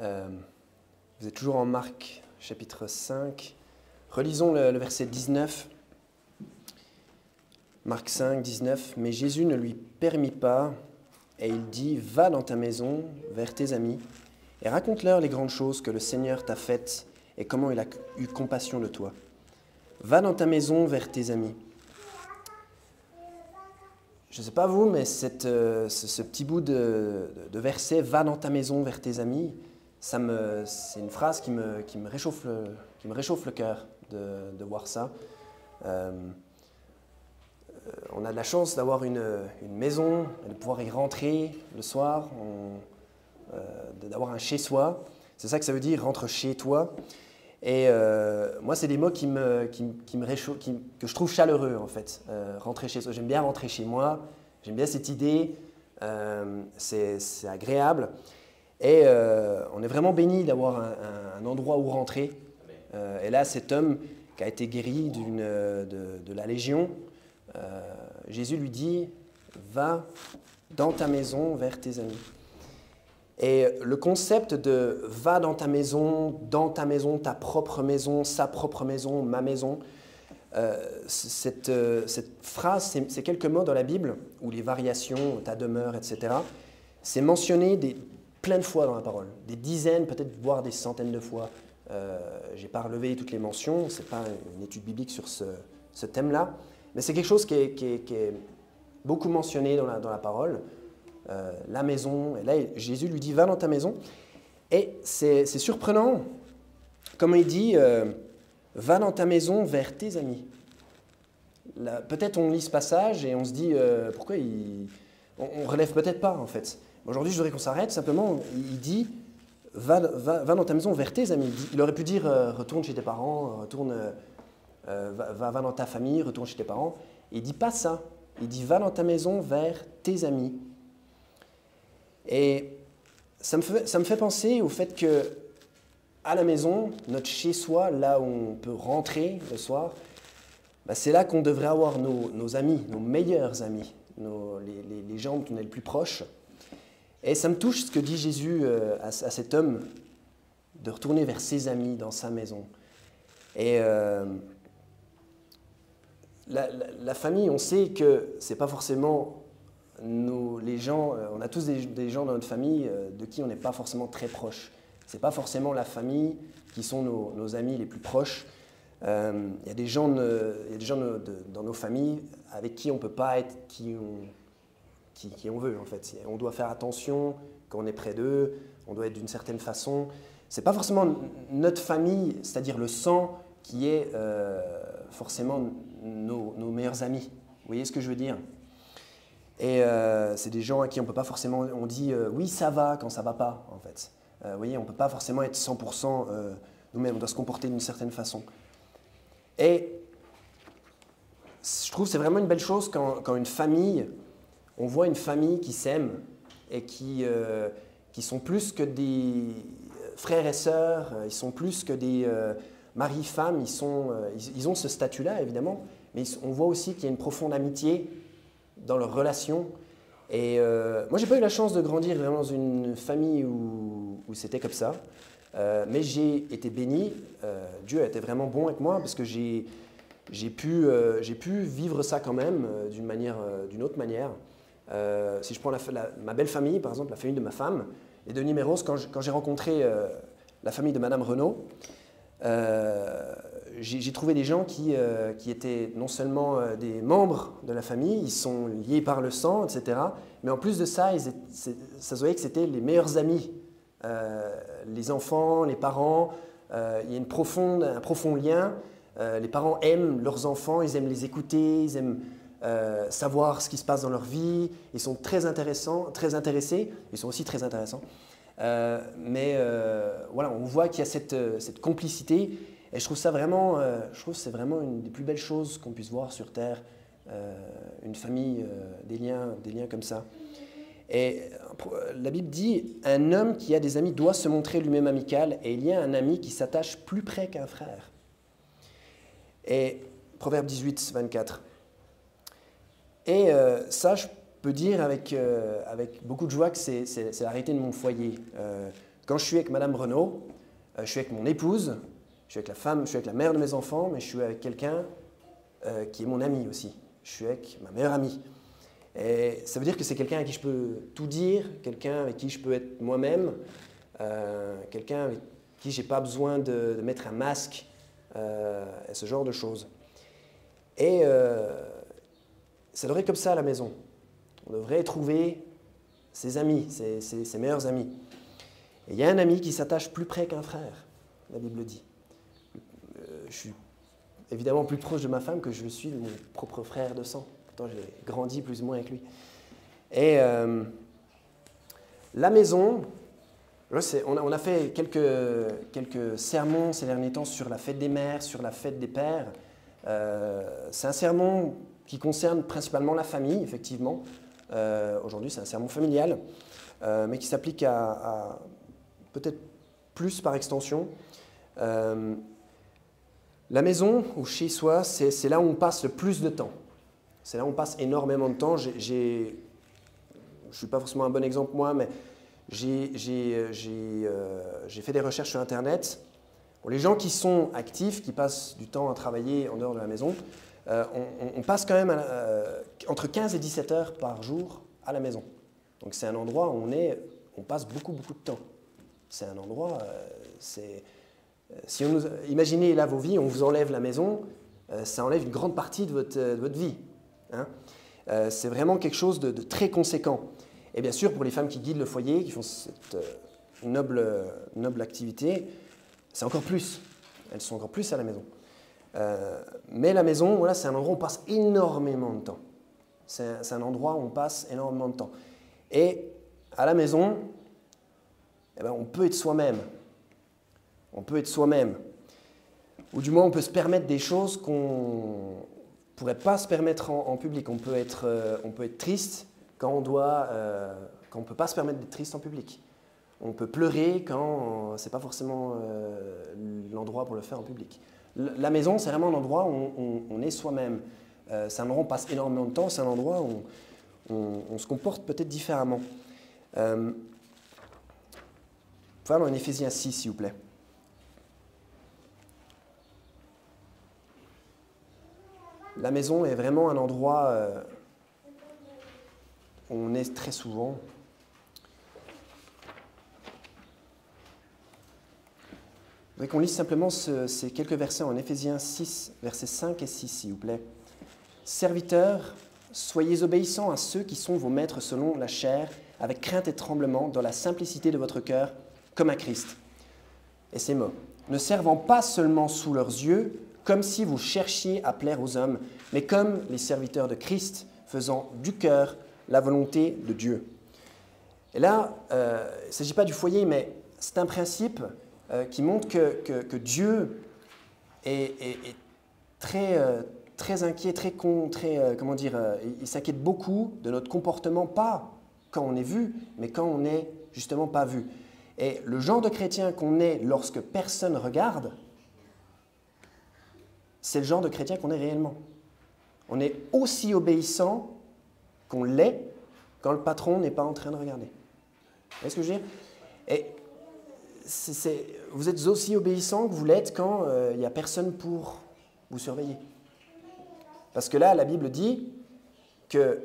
Euh, vous êtes toujours en Marc, chapitre 5. Relisons le verset 19. Marc 5, 19. Mais Jésus ne lui permit pas, et il dit, « Va dans ta maison, vers tes amis, et raconte-leur les grandes choses que le Seigneur t'a faites et comment il a eu compassion de toi. Va dans ta maison, vers tes amis. » Je ne sais pas vous, mais ce petit bout de verset « Va dans ta maison, vers tes amis », c'est une phrase qui me réchauffe le cœur de voir ça. On a de la chance d'avoir une maison, de pouvoir y rentrer le soir, d'avoir un chez-soi. C'est ça que ça veut dire, rentre chez toi. Et moi, c'est des mots qui me réchauffent, que je trouve chaleureux, en fait. Rentrer chez soi. J'aime bien rentrer chez moi. J'aime bien cette idée. C'est agréable. Et on est vraiment béni d'avoir un endroit où rentrer. Et là, cet homme qui a été guéri de la Légion, Jésus lui dit « Va dans ta maison vers tes amis ». Et le concept de « va dans ta maison, ta propre maison, sa propre maison, ma maison », cette phrase, c'est quelques mots dans la Bible, ou les variations, ta demeure, etc. C'est mentionné plein de fois dans la parole, des dizaines, peut-être voire des centaines de fois. Je n'ai pas relevé toutes les mentions, ce n'est pas une étude biblique sur ce thème-là, mais c'est quelque chose qui est beaucoup mentionné dans la parole. La maison, et là Jésus lui dit « Va dans ta maison ». Et c'est surprenant, comme il dit « Va dans ta maison vers tes amis ». Peut-être on lit ce passage et on se dit « Pourquoi on ne relève peut-être pas en fait ». Aujourd'hui je voudrais qu'on s'arrête, simplement il dit « Va dans ta maison vers tes amis ». Il aurait pu dire « Retourne chez tes parents, va dans ta famille, retourne chez tes parents ». Il ne dit pas ça, il dit « Va dans ta maison vers tes amis ». Et ça me fait penser au fait que à la maison, notre chez-soi, là où on peut rentrer le soir, c'est là qu'on devrait avoir nos amis, nos meilleurs amis, les gens dont on est le plus proche. Et ça me touche ce que dit Jésus à cet homme, de retourner vers ses amis dans sa maison. Et la famille, on sait que c'est pas forcément les gens, on a tous des gens dans notre famille de qui on n'est pas forcément très proche. Ce n'est pas forcément la famille qui sont nos amis les plus proches. Il y a des gens, dans nos familles avec qui on ne peut pas être qui on veut, en fait. On doit faire attention quand on est près d'eux, on doit être d'une certaine façon. Ce n'est pas forcément notre famille, c'est-à-dire le sang, qui est forcément nos meilleurs amis. Vous voyez ce que je veux dire ? Et c'est des gens à qui on ne peut pas forcément, on dit oui ça va quand ça ne va pas en fait. Vous voyez, on ne peut pas forcément être 100% nous-mêmes, on doit se comporter d'une certaine façon. Et je trouve que c'est vraiment une belle chose quand une famille, on voit une famille qui s'aime et qui sont plus que des frères et sœurs, ils sont plus que des mari-femmes, ils ont ce statut-là évidemment, mais on voit aussi qu'il y a une profonde amitié dans leurs relations. Et moi, j'ai pas eu la chance de grandir vraiment dans une famille où c'était comme ça, mais j'ai été béni. Dieu a été vraiment bon avec moi parce que j'ai pu vivre ça quand même d'une autre manière. Si je prends ma belle famille, par exemple, la famille de ma femme, les deux numéros, quand j'ai rencontré la famille de Madame Renaud, j'ai trouvé des gens qui étaient non seulement des membres de la famille, ils sont liés par le sang, etc. Mais en plus de ça, ça se voyait que c'était les meilleurs amis. Les enfants, les parents, il y a un profond lien. Les parents aiment leurs enfants, ils aiment les écouter, ils aiment savoir ce qui se passe dans leur vie. Ils sont très intéressés, ils sont aussi très intéressants. Mais voilà, on voit qu'il y a cette complicité. Et je trouve ça vraiment, que c'est vraiment une des plus belles choses qu'on puisse voir sur Terre, une famille, des liens comme ça. Et la Bible dit, un homme qui a des amis doit se montrer lui-même amical, et il y a un ami qui s'attache plus près qu'un frère. Et Proverbe 18, 24. Et ça, je peux dire avec beaucoup de joie que c'est la réalité de mon foyer. Quand je suis avec Madame Renaud, je suis avec mon épouse, je suis avec la femme, je suis avec la mère de mes enfants, mais je suis avec quelqu'un qui est mon ami aussi. Je suis avec ma meilleure amie. Et ça veut dire que c'est quelqu'un à qui je peux tout dire, quelqu'un avec qui je peux être moi-même, quelqu'un avec qui je n'ai pas besoin de mettre un masque, et ce genre de choses. Et ça devrait être comme ça à la maison. On devrait trouver ses amis, ses meilleurs amis. Et il y a un ami qui s'attache plus près qu'un frère, la Bible dit. Je suis évidemment plus proche de ma femme que je suis de mon propre frère de sang. Pourtant, j'ai grandi plus ou moins avec lui. Et la maison, on a fait quelques sermons ces derniers temps sur la fête des mères, sur la fête des pères. C'est un sermon qui concerne principalement la famille, effectivement. Aujourd'hui, c'est un sermon familial, mais qui s'applique à peut-être plus par extension. La maison, ou chez soi, c'est là où on passe le plus de temps. C'est là où on passe énormément de temps. Je ne suis pas forcément un bon exemple, moi, mais j'ai fait des recherches sur Internet. Pour les gens qui sont actifs, qui passent du temps à travailler en dehors de la maison, on passe quand même entre 15 et 17 heures par jour à la maison. Donc c'est un endroit où on passe beaucoup de temps. C'est un endroit, si on imaginez là vos vies, on vous enlève la maison, ça enlève une grande partie de votre vie. Hein. C'est vraiment quelque chose de très conséquent. Et bien sûr, pour les femmes qui guident le foyer, qui font cette noble activité, c'est encore plus. Elles sont encore plus à la maison. Mais la maison, voilà, c'est un endroit où on passe énormément de temps. C'est un endroit où on passe énormément de temps. Et à la maison, eh ben, on peut être soi-même. On peut être soi-même. Ou du moins, on peut se permettre des choses qu'on ne pourrait pas se permettre en public. On peut être triste quand on ne peut pas se permettre d'être triste en public. On peut pleurer quand ce n'est pas forcément l'endroit pour le faire en public. La maison, c'est vraiment un endroit où on est soi-même. C'est un endroit où on passe énormément de temps, c'est un endroit où on se comporte peut-être différemment. Vous pouvez aller en Éphésiens 6, s'il vous plaît. La maison est vraiment un endroit où on est très souvent. Je voudrais qu'on lise simplement ces quelques versets en Éphésiens 6, versets 5 et 6, s'il vous plaît. « Serviteurs, soyez obéissants à ceux qui sont vos maîtres selon la chair, avec crainte et tremblement, dans la simplicité de votre cœur, comme à Christ. » Et ces mots. « Ne servant pas seulement sous leurs yeux, comme si vous cherchiez à plaire aux hommes, mais comme les serviteurs de Christ, faisant du cœur la volonté de Dieu. » Et là, il ne s'agit pas du foyer, mais c'est un principe qui montre que Dieu est très inquiet, il s'inquiète beaucoup de notre comportement, pas quand on est vu, mais quand on n'est justement pas vu. Et le genre de chrétien qu'on est lorsque personne regarde, c'est le genre de chrétien qu'on est réellement. On est aussi obéissant qu'on l'est quand le patron n'est pas en train de regarder. Vous voyez ce que je veux dire? Et vous êtes aussi obéissant que vous l'êtes quand il n'y a personne pour vous surveiller. Parce que là, la Bible dit que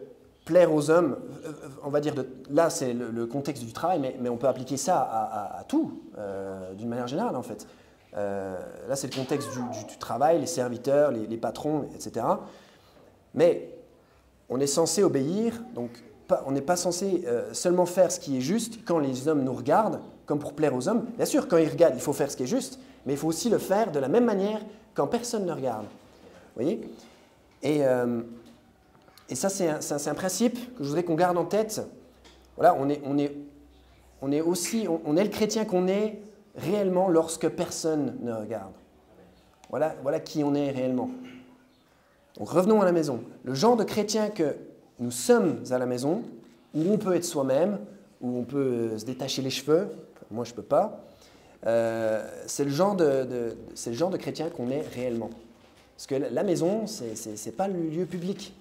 plaire aux hommes, on va dire, là c'est le contexte du travail, mais on peut appliquer ça à tout, d'une manière générale en fait. Là c'est le contexte du travail, les serviteurs, les patrons, etc. Mais on est censé obéir, donc on n'est pas censé seulement faire ce qui est juste quand les hommes nous regardent, comme pour plaire aux hommes. Bien sûr, quand ils regardent, il faut faire ce qui est juste, mais il faut aussi le faire de la même manière quand personne ne regarde. Vous voyez? Et ça, c'est un principe que je voudrais qu'on garde en tête. Voilà, on est le chrétien qu'on est réellement lorsque personne ne regarde. Voilà qui on est réellement. Donc revenons à la maison. Le genre de chrétien que nous sommes à la maison, où on peut être soi-même, où on peut se détacher les cheveux, moi je ne peux pas, c'est le genre de chrétien qu'on est réellement. Parce que la maison, ce n'est pas le lieu public.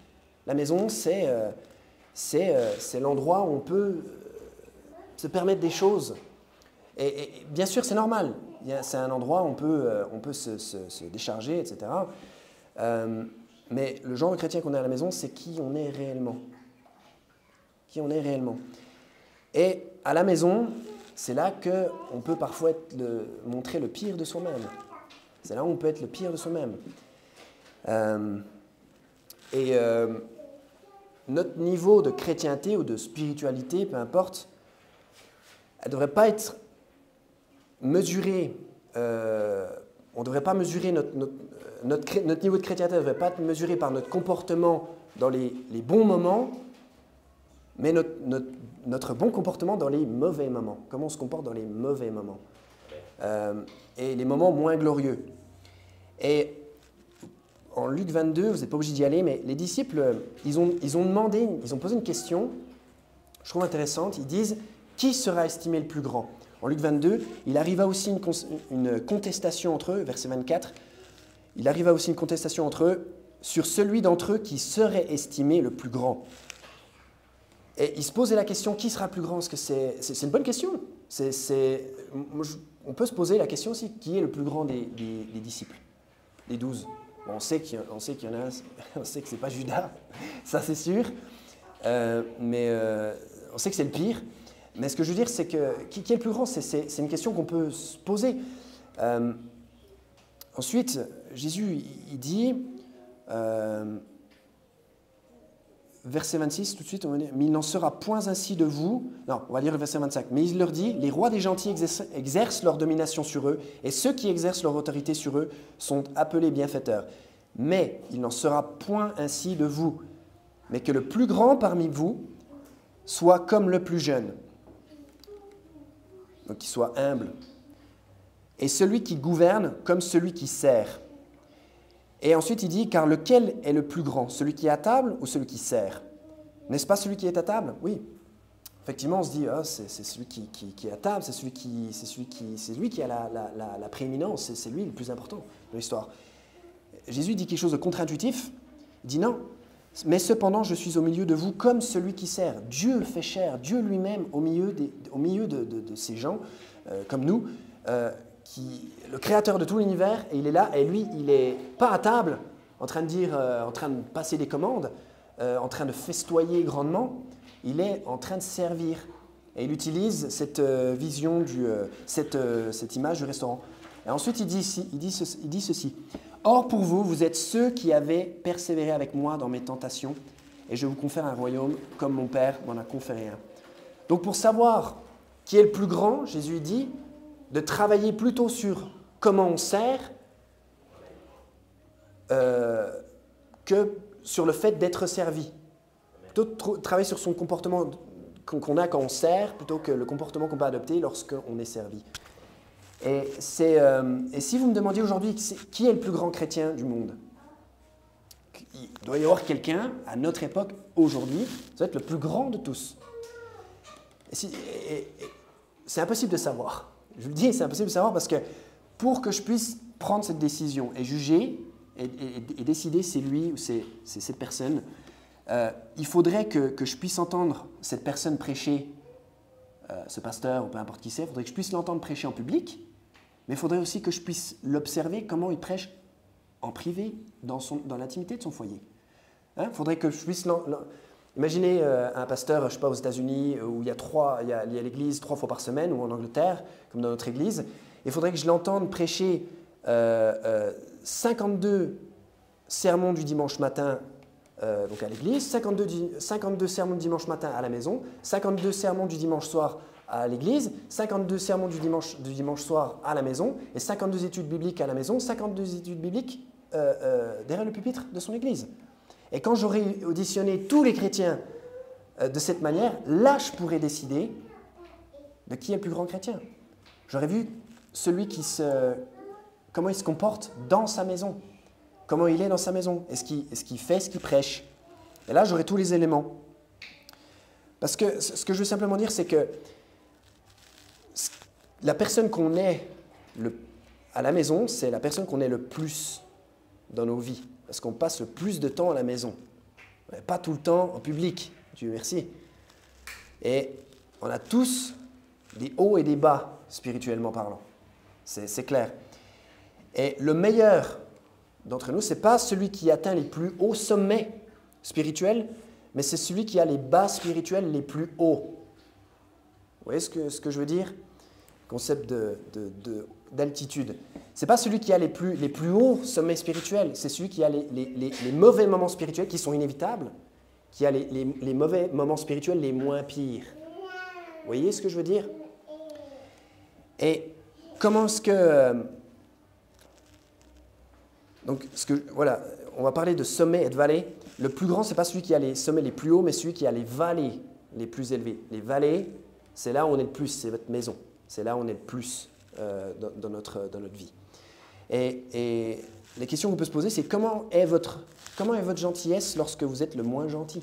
La maison, c'est l'endroit où on peut se permettre des choses. Et bien sûr, c'est normal. C'est un endroit où on peut se décharger, etc. Mais le genre de chrétien qu'on est à la maison, c'est qui on est réellement. Qui on est réellement. Et à la maison, c'est là qu'on peut parfois montrer le pire de soi-même. C'est là où on peut être le pire de soi-même. Notre niveau de chrétienté ou de spiritualité, peu importe, elle ne devrait pas être mesurée. On ne devrait pas mesurer notre niveau de chrétienté ne devrait pas être mesuré par notre comportement dans les bons moments, mais notre bon comportement dans les mauvais moments. Comment on se comporte dans les mauvais moments. Et les moments moins glorieux. Et en Luc 22, vous n'êtes pas obligé d'y aller, mais les disciples, ils ont posé une question, je trouve intéressante. Ils disent, qui sera estimé le plus grand? En Luc 22, il arriva aussi une contestation entre eux, verset 24, il arriva aussi une contestation entre eux sur celui d'entre eux qui serait estimé le plus grand. Et ils se posaient la question, qui sera plus grand? Parce que c'est une bonne question. On peut se poser la question aussi, qui est le plus grand des disciples, des 12? Bon, on sait qu'il y en a un, on sait que ce n'est pas Judas, ça c'est sûr, mais on sait que c'est le pire. Mais ce que je veux dire, c'est que qui est le plus grand? C'est une question qu'on peut se poser. Ensuite, Jésus, il dit, verset 26, tout de suite, mais il n'en sera point ainsi de vous. Non, on va lire le verset 25. Mais il leur dit, les rois des gentils exercent leur domination sur eux, et ceux qui exercent leur autorité sur eux sont appelés bienfaiteurs. Mais il n'en sera point ainsi de vous, mais que le plus grand parmi vous soit comme le plus jeune. Donc qu'il soit humble. Et celui qui gouverne comme celui qui sert. Et ensuite il dit, car lequel est le plus grand, celui qui est à table ou celui qui sert? N'est-ce pas celui qui est à table? Oui. Effectivement, on se dit, c'est celui qui est à table, c'est lui qui a la prééminence, c'est lui le plus important de l'histoire. Jésus dit quelque chose de contre-intuitif. Il dit non, mais cependant je suis au milieu de vous comme celui qui sert. Dieu fait chair, Dieu lui-même au milieu de ces gens, comme nous, le créateur de tout l'univers, et il est là, et lui, il n'est pas à table, en train de passer des commandes, en train de festoyer grandement, il est en train de servir. Et il utilise cette vision, cette image du restaurant. Et ensuite, il dit ceci. Or, pour vous, vous êtes ceux qui avez persévéré avec moi dans mes tentations, et je vous confère un royaume comme mon Père m'en a conféré un. Donc, pour savoir qui est le plus grand, Jésus dit de travailler plutôt sur comment on sert que sur le fait d'être servi. Plutôt travailler sur son comportement qu'on a quand on sert plutôt que le comportement qu'on peut adopter lorsqu'on est servi. Et si vous me demandiez aujourd'hui qui est le plus grand chrétien du monde, il doit y avoir quelqu'un à notre époque, aujourd'hui, ça va être le plus grand de tous. C'est impossible de savoir. Je vous le dis, c'est impossible de savoir parce que pour que je puisse prendre cette décision et juger et décider c'est lui ou c'est cette personne, il faudrait que je puisse entendre cette personne prêcher, ce pasteur ou peu importe qui c'est, il faudrait que je puisse l'entendre prêcher en public, mais il faudrait aussi que je puisse l'observer comment il prêche en privé, dans l'intimité de son foyer. Il faudrait que je puisse... Imaginez un pasteur, je ne sais pas, aux États-Unis, où il y a l'église 3 fois par semaine, ou en Angleterre, comme dans notre église. Il faudrait que je l'entende prêcher 52 sermons du dimanche matin donc à l'église, 52 sermons du dimanche matin à la maison, 52 sermons du dimanche soir à l'église, 52 sermons du dimanche soir à la maison, et 52 études bibliques à la maison, 52 études bibliques derrière le pupitre de son église. Et quand j'aurai auditionné tous les chrétiens de cette manière, là, je pourrais décider de qui est le plus grand chrétien. J'aurais vu comment il se comporte dans sa maison, comment il est dans sa maison, est-ce qu'il fait ce qu'il prêche. Et là, j'aurai tous les éléments. Parce que ce que je veux simplement dire, c'est que la personne qu'on est à la maison, c'est la personne qu'on est le plus dans nos vies. Parce qu'on passe le plus de temps à la maison. Pas tout le temps en public, Dieu merci. Et on a tous des hauts et des bas spirituellement parlant. C'est clair. Et le meilleur d'entre nous, ce n'est pas celui qui atteint les plus hauts sommets spirituels, mais c'est celui qui a les bas spirituels les plus hauts. Vous voyez ce que je veux dire? Concept d'altitude. Ce n'est pas celui qui a les plus hauts sommets spirituels, c'est celui qui a les mauvais moments spirituels qui sont inévitables, qui a les mauvais moments spirituels les moins pires. Vous voyez ce que je veux dire? Et comment est-ce que... voilà, on va parler de sommet et de vallée. Le plus grand, ce n'est pas celui qui a les sommets les plus hauts, mais celui qui a les vallées les plus élevées. Les vallées, c'est là où on est le plus, c'est votre maison. C'est là où on est le plus dans notre vie. Et la question qu'on peut se poser, c'est comment est votre gentillesse lorsque vous êtes le moins gentil?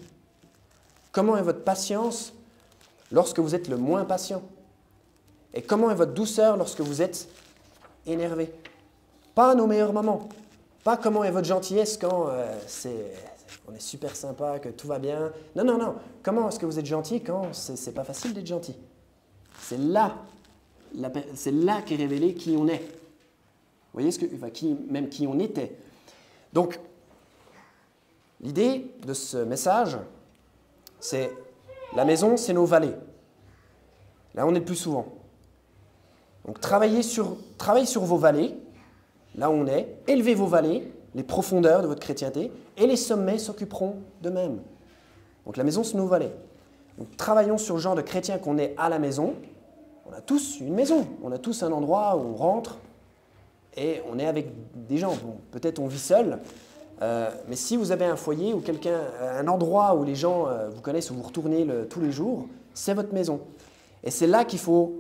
Comment est votre patience lorsque vous êtes le moins patient? Et comment est votre douceur lorsque vous êtes énervé? Pas à nos meilleurs moments. Pas comment est votre gentillesse quand on est super sympa, que tout va bien. Non, non, non. Comment est-ce que vous êtes gentil quand c'est pas facile d'être gentil? C'est là qu'est révélé qui on est. Vous voyez même qui on était. Donc, l'idée de ce message, c'est la maison, c'est nos vallées. Là, on est le plus souvent. Donc, travaillez sur vos vallées, là où on est, élevez vos vallées, les profondeurs de votre chrétienté, et les sommets s'occuperont d'eux-mêmes. Donc, la maison, c'est nos vallées. Donc, travaillons sur le genre de chrétien qu'on est à la maison. On a tous une maison, on a tous un endroit où on rentre et on est avec des gens. Bon, peut-être on vit seul, mais si vous avez un foyer ou un endroit où les gens vous connaissent, où vous retournez tous les jours, c'est votre maison. Et c'est là qu'il faut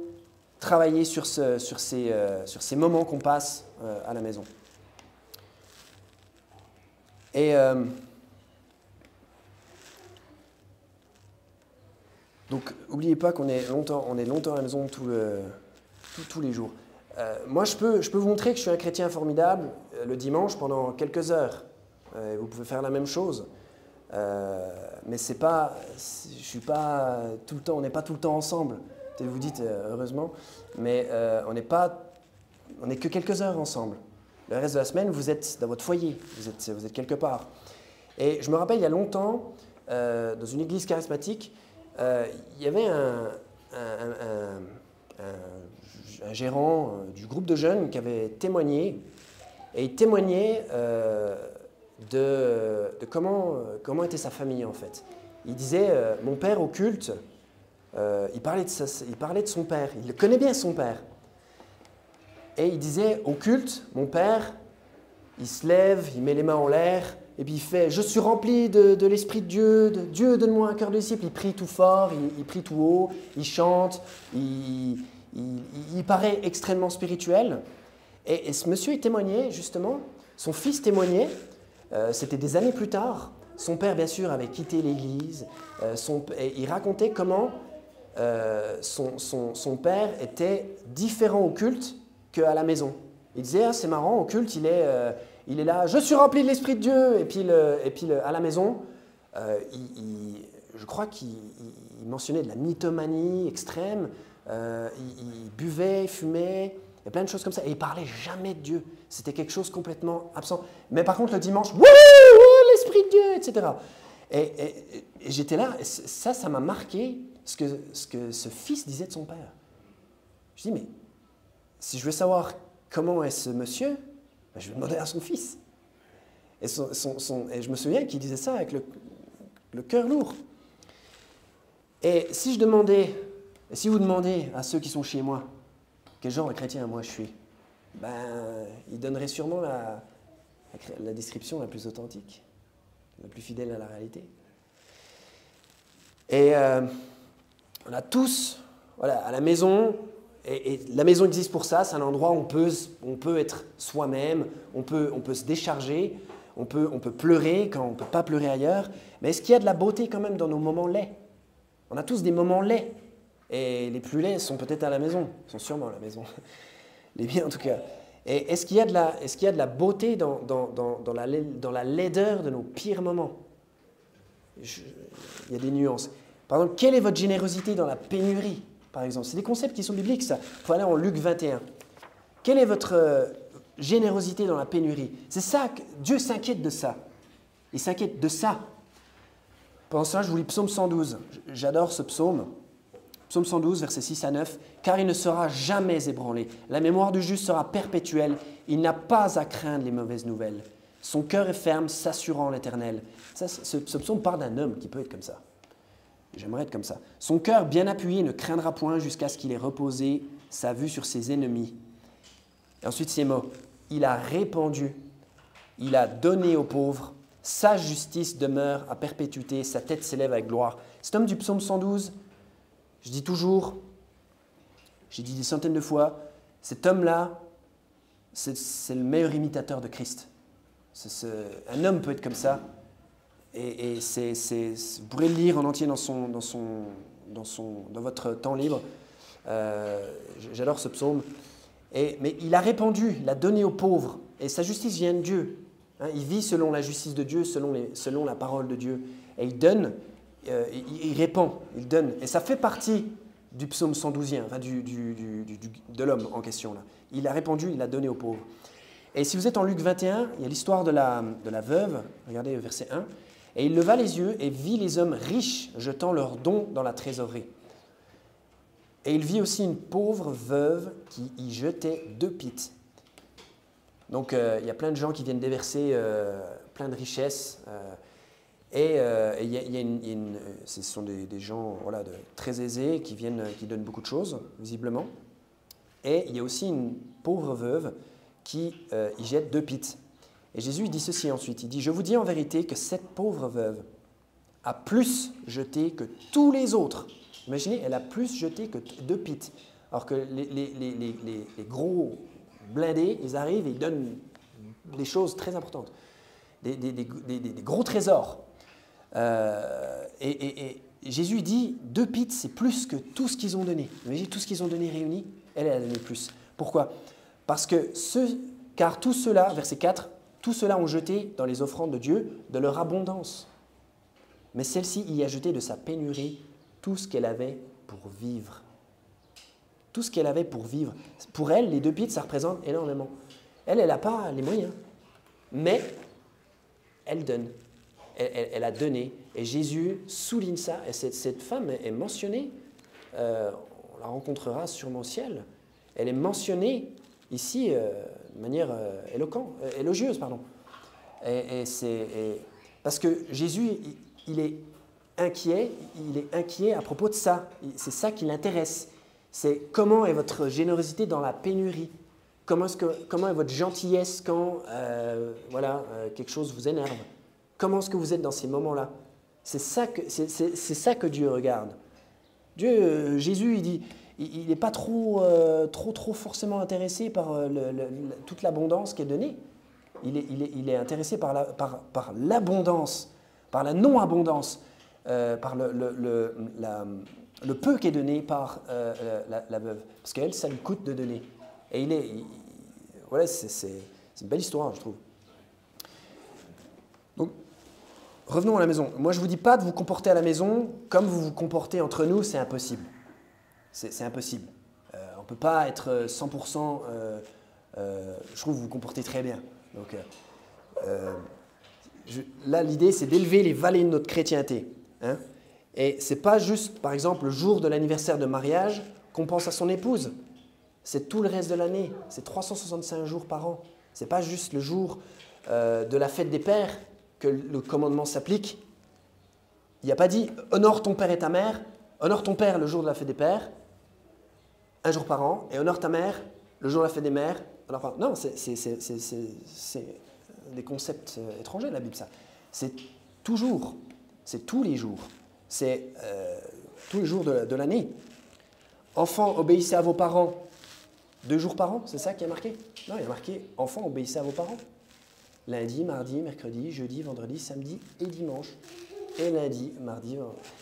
travailler sur ces moments qu'on passe à la maison. Et donc, n'oubliez pas qu'on est longtemps à la maison tous les jours. Moi, je peux vous montrer que je suis un chrétien formidable le dimanche pendant quelques heures. Vous pouvez faire la même chose. Mais je suis pas tout le temps, on n'est pas tout le temps ensemble. Vous dites heureusement, mais on n'est que quelques heures ensemble. Le reste de la semaine, vous êtes dans votre foyer, vous êtes quelque part. Et je me rappelle, il y a longtemps, dans une église charismatique, il y avait un gérant du groupe de jeunes qui avait témoigné, et il témoignait de comment était sa famille en fait. Il disait, mon père au culte, il parlait de son père, il le connaît bien son père. Et il disait, au culte, mon père, il se lève, il met les mains en l'air, et puis il fait « Je suis rempli de l'Esprit de Dieu, Dieu donne-moi un cœur de disciple ». Il prie tout fort, il prie tout haut, il chante, il paraît extrêmement spirituel. Et ce monsieur, il témoignait justement, son fils témoignait, c'était des années plus tard, son père bien sûr avait quitté l'église, et il racontait comment son père était différent au culte qu'à la maison. Il disait, ah, c'est marrant, au culte, il est là, je suis rempli de l'Esprit de Dieu. Et puis à la maison, je crois qu'il mentionnait de la mythomanie extrême, il buvait, il fumait, et plein de choses comme ça. Et il parlait jamais de Dieu. C'était quelque chose complètement absent. Mais par contre, le dimanche, wouh, l'Esprit de Dieu, etc. Et j'étais là, et ça m'a marqué ce que ce fils disait de son père. Je dis, mais si je veux savoir comment est ce monsieur, ben je vais demander à son fils. Et je me souviens qu'il disait ça avec le cœur lourd. Et si vous demandez à ceux qui sont chez moi, quel genre de chrétien moi je suis, ben, ils donneraient sûrement la description la plus authentique, la plus fidèle à la réalité. Et on a tous, voilà, à la maison, et la maison existe pour ça, c'est un endroit où on peut être soi-même, on peut se décharger, on peut pleurer quand on ne peut pas pleurer ailleurs, mais est-ce qu'il y a de la beauté quand même dans nos moments laids? On a tous des moments laids, et les plus laids sont peut-être à la maison, sont sûrement à la maison, les miens en tout cas. Et est-ce qu'il y a de la beauté dans la laideur de nos pires moments? Il y a des nuances. Par exemple, quelle est votre générosité dans la pénurie? par exemple. C'est des concepts qui sont bibliques, ça. Il faut aller en Luc 21. Quelle est votre générosité dans la pénurie? C'est ça, Dieu s'inquiète de ça. Il s'inquiète de ça. Pendant ça, je vous lis Psaume 112. J'adore ce psaume. Psaume 112, versets 6 à 9. « Car il ne sera jamais ébranlé. La mémoire du juste sera perpétuelle. Il n'a pas à craindre les mauvaises nouvelles. Son cœur est ferme, s'assurant en l'Éternel. » Ce psaume parle d'un homme qui peut être comme ça. J'aimerais être comme ça. « Son cœur bien appuyé ne craindra point jusqu'à ce qu'il ait reposé sa vue sur ses ennemis. » Et ensuite ces mots. « Il a répandu, il a donné aux pauvres. Sa justice demeure à perpétuité, sa tête s'élève avec gloire. » Cet homme du psaume 112, je dis toujours, j'ai dit des centaines de fois, cet homme-là, c'est le meilleur imitateur de Christ. Un homme peut être comme ça, et vous pourrez le lire en entier dans votre temps libre. J'adore ce psaume. Mais il a répandu, il a donné aux pauvres, et sa justice vient de Dieu. Hein, il vit selon la justice de Dieu, selon la parole de Dieu. Et il donne, il répand, il donne. Et ça fait partie du psaume 112e, enfin de l'homme en question. Là. Il a répandu, il a donné aux pauvres. Et si vous êtes en Luc 21, il y a l'histoire de la veuve. Regardez verset 1. « Et il leva les yeux et vit les hommes riches jetant leurs dons dans la trésorerie. Et il vit aussi une pauvre veuve qui y jetait 2 pites. » Donc, il y a plein de gens qui viennent déverser plein de richesses. Ce sont des gens voilà, très aisés qui donnent beaucoup de choses, visiblement. Et il y a aussi une pauvre veuve qui y jette 2 pites. Et Jésus il dit ceci ensuite. Il dit « Je vous dis en vérité que cette pauvre veuve a plus jeté que tous les autres. » Imaginez, elle a plus jeté que 2 pites. Alors que les gros blindés, ils arrivent et ils donnent des choses très importantes, des gros trésors. Et Jésus dit, 2 pites, c'est plus que tout ce qu'ils ont donné. Imaginez tout ce qu'ils ont donné réuni, elle a donné plus. Pourquoi? Parce que car tout cela, verset 4, tout cela ont jeté dans les offrandes de Dieu de leur abondance. Mais celle-ci y a jeté de sa pénurie tout ce qu'elle avait pour vivre. Tout ce qu'elle avait pour vivre. Pour elle, les 2 pites, ça représente énormément. Elle n'a pas les moyens. Mais elle donne. Elle a donné. Et Jésus souligne ça. Et cette femme est mentionnée. On la rencontrera sûrement au ciel. Elle est mentionnée ici de manière élogieuse. Parce que Jésus, il est inquiet à propos de ça. C'est ça qui l'intéresse. C'est comment est votre générosité dans la pénurie. Comment est votre gentillesse quand quelque chose vous énerve. Comment est-ce que vous êtes dans ces moments-là. C'est ça que Dieu regarde. Jésus, il dit, il n'est pas trop forcément intéressé par toute l'abondance qui est donnée. Il est intéressé par l'abondance, par la non-abondance, par le peu qui est donné par la veuve. Parce qu'elle, ça lui coûte de donner. Et c'est une belle histoire, je trouve. Donc, revenons à la maison. Moi, je ne vous dis pas de vous comporter à la maison comme vous vous comportez entre nous, c'est impossible. C'est impossible. On ne peut pas être 100%... je trouve que vous vous comportez très bien. Donc, là, l'idée, c'est d'élever les vallées de notre chrétienté. Hein? Et ce n'est pas juste, par exemple, le jour de l'anniversaire de mariage qu'on pense à son épouse. C'est tout le reste de l'année. C'est 365 jours par an. Ce n'est pas juste le jour de la fête des pères que le commandement s'applique. Il n'y a pas dit « honore ton père et ta mère »,« honore ton père le jour de la fête des pères », 1 jour par an, et « honore ta mère le jour de la fête des mères ». Non, c'est des concepts étrangers, la Bible, ça. C'est toujours, c'est tous les jours, c'est tous les jours de l'année. Enfants, obéissez à vos parents 2 jours par an, c'est ça qui est marqué? Non, il y a marqué « enfants, obéissez à vos parents ». Lundi, mardi, mercredi, jeudi, vendredi, samedi et dimanche. Et lundi, mardi,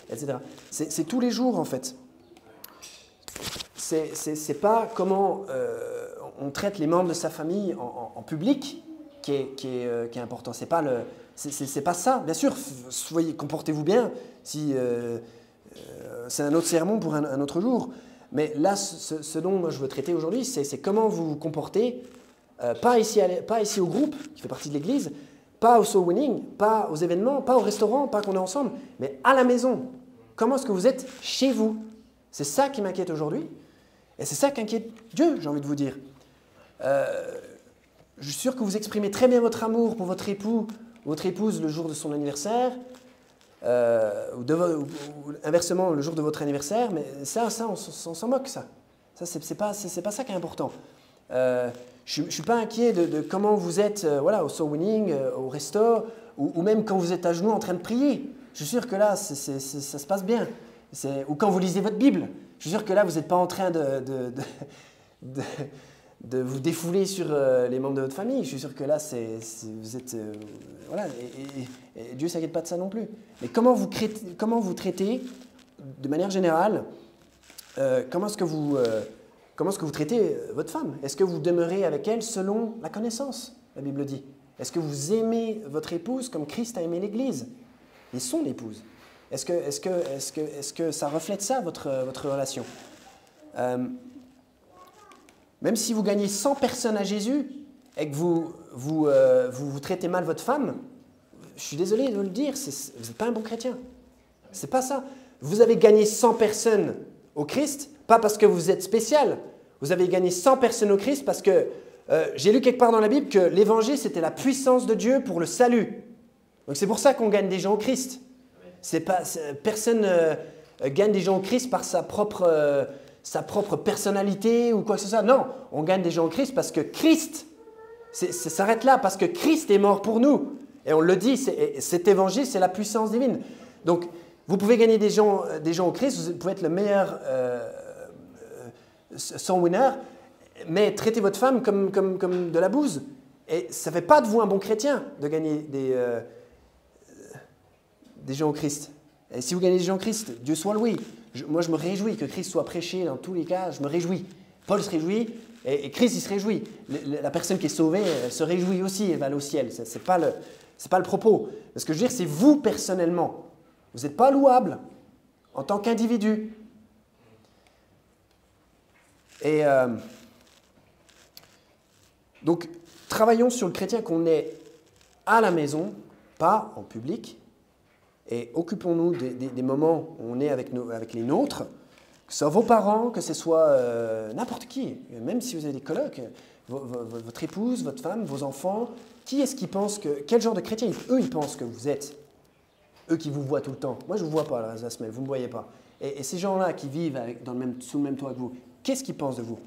etc. C'est tous les jours, en fait. C'est pas comment on traite les membres de sa famille en public qui est important. C'est pas ça. Bien sûr, comportez-vous bien. Si, c'est un autre sermon pour un autre jour. Mais là, ce dont moi je veux traiter aujourd'hui, c'est comment vous vous comportez, pas ici au groupe, qui fait partie de l'Église, pas au soul winning, pas aux événements, pas au restaurant, pas qu'on est ensemble, mais à la maison. Comment est-ce que vous êtes chez vous? C'est ça qui m'inquiète aujourd'hui. Et c'est ça qui inquiète Dieu, j'ai envie de vous dire. Je suis sûr que vous exprimez très bien votre amour pour votre époux, votre épouse le jour de son anniversaire, ou inversement le jour de votre anniversaire, mais ça on s'en moque, ça. Ça, c'est pas ça qui est important. Je ne suis pas inquiet de comment vous êtes voilà, au soul winning, au resto, ou même quand vous êtes à genoux en train de prier. Je suis sûr que là, ça se passe bien. Ou quand vous lisez votre Bible. Je suis sûr que là, vous n'êtes pas en train de vous défouler sur les membres de votre famille. Je suis sûr que là, vous êtes... voilà, et Dieu ne s'inquiète pas de ça non plus. Mais comment vous traitez, de manière générale, comment est-ce que vous traitez votre femme? Est-ce que vous demeurez avec elle selon la connaissance, la Bible dit? Est-ce que vous aimez votre épouse comme Christ a aimé l'Église et son épouse? Est-ce que ça reflète ça, votre relation? Même si vous gagnez 100 personnes à Jésus et que vous traitez mal votre femme, je suis désolé de vous le dire, vous n'êtes pas un bon chrétien. C'est pas ça. Vous avez gagné 100 personnes au Christ, pas parce que vous êtes spécial. Vous avez gagné 100 personnes au Christ parce que j'ai lu quelque part dans la Bible que l'évangile, c'était la puissance de Dieu pour le salut. Donc c'est pour ça qu'on gagne des gens au Christ. Personne gagne des gens au Christ par sa propre personnalité ou quoi que ce soit. Non, on gagne des gens au Christ parce que Christ, ça s'arrête là, parce que Christ est mort pour nous. Et on le dit, cet évangile, c'est la puissance divine. Donc, vous pouvez gagner des gens au Christ, vous pouvez être le meilleur soul winner, mais traitez votre femme comme de la bouse. Et ça ne fait pas de vous un bon chrétien de gagner des gens au Christ. Et si vous gagnez des gens au Christ, Dieu soit loué. Moi, je me réjouis que Christ soit prêché dans tous les cas. Je me réjouis. Paul se réjouit et Christ, il se réjouit. La personne qui est sauvée, elle se réjouit aussi, elle va aller au ciel. Ce n'est pas le propos. Ce que je veux dire, c'est vous personnellement. Vous n'êtes pas louable en tant qu'individu. Et donc, travaillons sur le chrétien qu'on est à la maison, pas en public. Et occupons-nous des moments où on est avec les nôtres, que ce soit vos parents, que ce soit n'importe qui, même si vous avez des colocs, votre épouse, votre femme, vos enfants, qui est-ce qui pense quel genre de chrétien eux ils pensent que vous êtes? Eux qui vous voient tout le temps. Moi je ne vous vois pas la semaine, vous ne me voyez pas. Et ces gens-là qui vivent sous le même toit que vous, qu'est-ce qu'ils pensent de vous?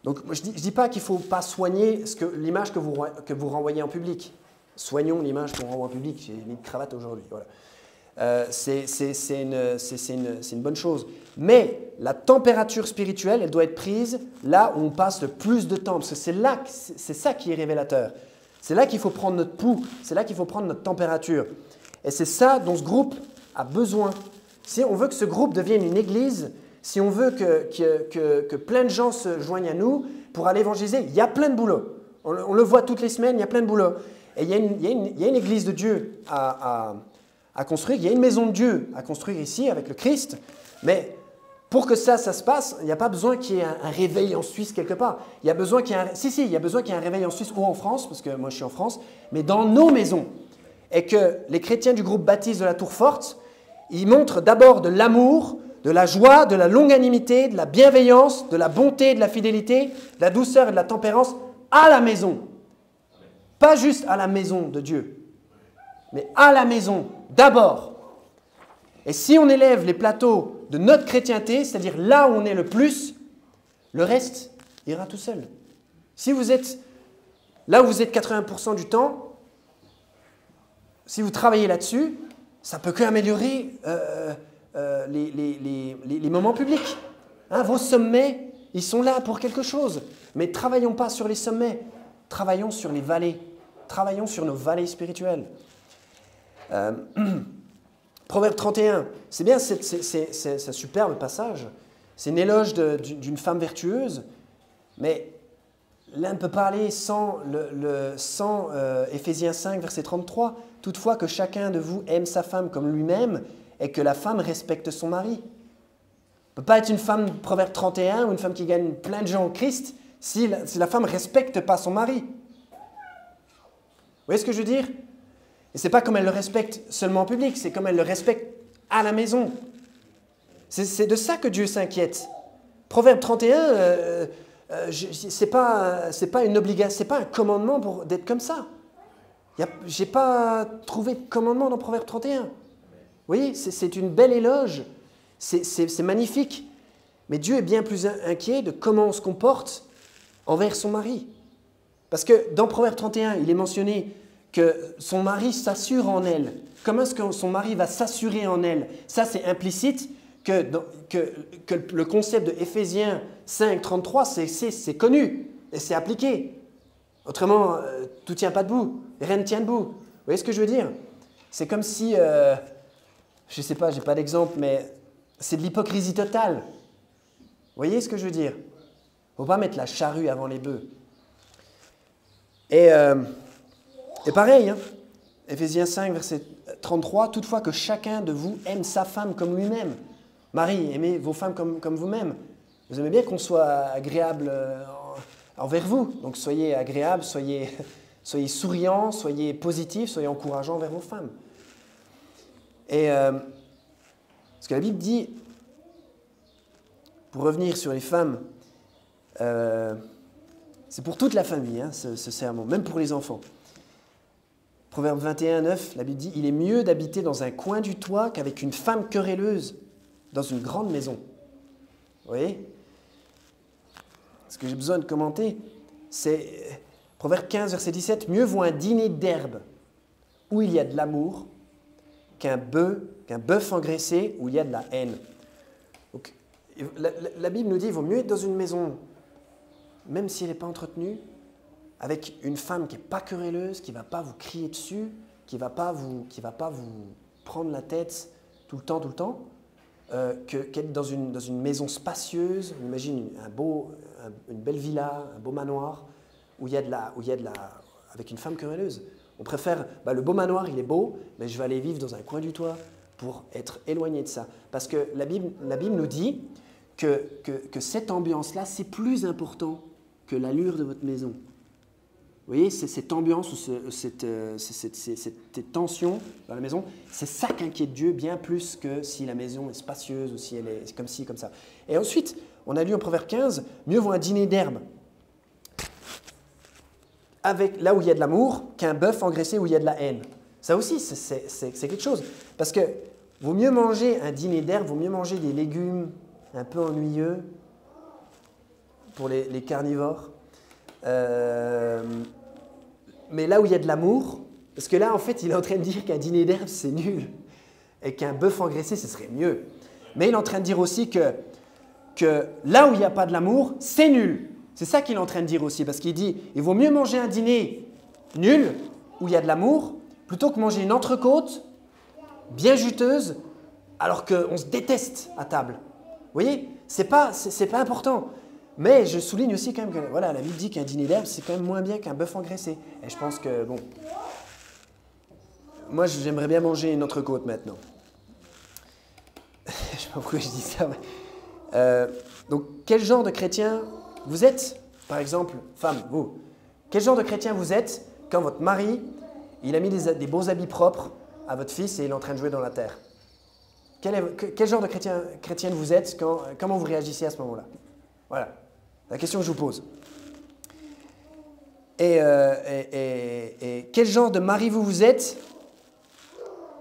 Donc je dis pas qu'il ne faut pas soigner l'image que vous renvoyez en public. Soignons l'image qu'on renvoie en public. J'ai mis une cravate aujourd'hui. Voilà. C'est une bonne chose. Mais la température spirituelle, elle doit être prise là où on passe le plus de temps. Parce que c'est ça qui est révélateur. C'est là qu'il faut prendre notre pouls. C'est là qu'il faut prendre notre température. Et c'est ça dont ce groupe a besoin. Si on veut que ce groupe devienne une église, si on veut que plein de gens se joignent à nous pour aller évangéliser, il y a plein de boulot. On le voit toutes les semaines, il y a plein de boulot. Et il y a une église de Dieu à construire, il y a une maison de Dieu à construire ici avec le Christ, mais pour que ça se passe, il n'y a pas besoin qu'il y ait un réveil en Suisse quelque part. Il y a besoin qu'il y ait un réveil en Suisse ou en France, parce que moi je suis en France, mais dans nos maisons. Et que les chrétiens du groupe baptiste de la Tour Forte, ils montrent d'abord de l'amour, de la joie, de la longanimité, de la bienveillance, de la bonté, de la fidélité, de la douceur et de la tempérance à la maison. Pas juste à la maison de Dieu, mais à la maison, d'abord. Et si on élève les plateaux de notre chrétienté, c'est-à-dire là où on est le plus, le reste ira tout seul. Si vous êtes là où vous êtes 80% du temps, si vous travaillez là-dessus, ça peut qu'améliorer les moments publics. Hein, vos sommets, ils sont là pour quelque chose. Mais travaillons pas sur les sommets, travaillons sur les vallées. Travaillons sur nos vallées spirituelles. Proverbe 31, c'est bien, c'est un superbe passage. C'est une éloge d'une femme vertueuse, mais là, on ne peut pas aller sans Éphésiens 5, verset 33. Toutefois que chacun de vous aime sa femme comme lui-même et que la femme respecte son mari. ne peut pas être une femme, Proverbe 31, ou une femme qui gagne plein de gens au Christ, si la femme ne respecte pas son mari. Vous voyez ce que je veux dire? Et ce n'est pas comme elle le respecte seulement en public, c'est comme elle le respecte à la maison. C'est de ça que Dieu s'inquiète. Proverbe 31, ce n'est pas une obligation, ce n'est pas un commandement d'être comme ça. Je n'ai pas trouvé de commandement dans Proverbe 31. Vous voyez, c'est une belle éloge, c'est magnifique. Mais Dieu est bien plus inquiet de comment on se comporte envers son mari. Parce que dans Proverbe 31, il est mentionné que son mari s'assure en elle. Comment est-ce que son mari va s'assurer en elle? Ça, c'est implicite que le concept de Éphésiens 5, 33, c'est connu et c'est appliqué. Autrement, tout ne tient pas debout, rien ne tient debout. Vous voyez ce que je veux dire? C'est comme si, je ne sais pas, je n'ai pas d'exemple, mais c'est de l'hypocrisie totale. Vous voyez ce que je veux dire? Il ne faut pas mettre la charrue avant les bœufs. Et pareil, hein, Éphésiens 5, verset 33, « Toutefois que chacun de vous aime sa femme comme lui-même. Marie, aimez vos femmes comme vous-même. Vous aimez bien qu'on soit agréable envers vous. Donc soyez agréables, soyez souriants, soyez positifs, soyez encourageants envers vos femmes. » Et ce que la Bible dit, pour revenir sur les femmes, c'est pour toute la famille, hein, ce sermon, même pour les enfants. Proverbe 21, 9, la Bible dit « Il est mieux d'habiter dans un coin du toit qu'avec une femme querelleuse dans une grande maison. » Vous voyez? Ce que j'ai besoin de commenter, c'est Proverbe 15, verset 17, « Mieux vaut un dîner d'herbe où il y a de l'amour qu'un bœuf engraissé où il y a de la haine. » Donc, la Bible nous dit qu'il vaut mieux être dans une maison, même si elle n'est pas entretenue, avec une femme qui n'est pas querelleuse, qui ne va pas vous crier dessus, qui ne va pas vous prendre la tête tout le temps, qu'être dans une maison spacieuse. On imagine une belle villa, un beau manoir, avec une femme querelleuse. On préfère, le beau manoir, il est beau, mais je vais aller vivre dans un coin du toit pour être éloigné de ça. Parce que la Bible nous dit que cette ambiance-là, c'est plus important que l'allure de votre maison. Vous voyez, c'est cette ambiance ou cette tension dans la maison, c'est ça qui inquiète Dieu bien plus que si la maison est spacieuse ou si elle est comme ci, comme ça. Et ensuite, on a lu en Proverbe 15, « Mieux vaut un dîner d'herbe là où il y a de l'amour qu'un bœuf engraissé où il y a de la haine. » Ça aussi, c'est quelque chose. Parce que vaut mieux manger un dîner d'herbe, vaut mieux manger des légumes un peu ennuyeux pour les carnivores. Mais là où il y a de l'amour, parce que là, en fait, il est en train de dire qu'un dîner d'herbe, c'est nul, et qu'un bœuf engraissé, ce serait mieux. Mais il est en train de dire aussi que là où il n'y a pas de l'amour, c'est nul. C'est ça qu'il est en train de dire aussi, parce qu'il dit, il vaut mieux manger un dîner nul, où il y a de l'amour, plutôt que manger une entrecôte bien juteuse, alors qu'on se déteste à table. Vous voyez, c'est pas important. Mais je souligne aussi quand même que la Bible dit qu'un dîner d'herbe, c'est quand même moins bien qu'un bœuf engraissé. Et je pense que, moi j'aimerais bien manger une entrecôte maintenant. Je ne sais pas pourquoi je dis ça. Mais, donc, quel genre de chrétien vous êtes, par exemple, femme, vous, quel genre de chrétien vous êtes quand votre mari, il a mis des beaux habits propres à votre fils et il est en train de jouer dans la terre? Quel genre de chrétienne vous êtes comment vous réagissez à ce moment-là? Voilà, la question que je vous pose. Et quel genre de mari vous êtes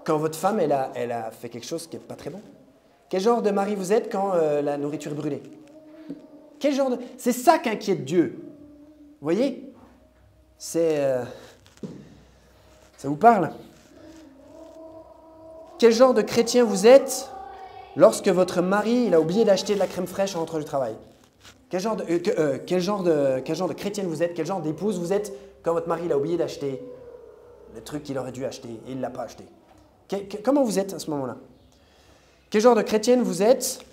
quand votre femme, elle a fait quelque chose qui n'est pas très bon? Quel genre de mari vous êtes quand la nourriture est brûlée? C'est ça qu'inquiète Dieu. Vous voyez? Ça vous parle? Quel genre de chrétien vous êtes lorsque votre mari il a oublié d'acheter de la crème fraîche en rentrant du travail? Quel genre de chrétienne vous êtes? Quel genre d'épouse vous êtes quand votre mari il a oublié d'acheter le truc qu'il aurait dû acheter et il ne l'a pas acheté? Comment vous êtes à ce moment-là? Quel genre de chrétienne vous êtes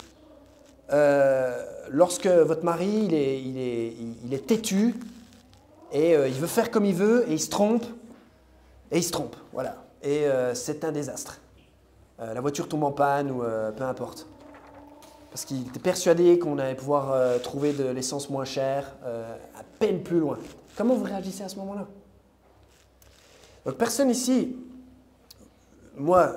lorsque votre mari il est têtu et il veut faire comme il veut et il se trompe? Voilà. Et c'est un désastre. La voiture tombe en panne ou peu importe. parce qu'il était persuadé qu'on allait pouvoir trouver de l'essence moins chère à peine plus loin. Comment vous réagissez à ce moment-là? Donc personne ici, moi,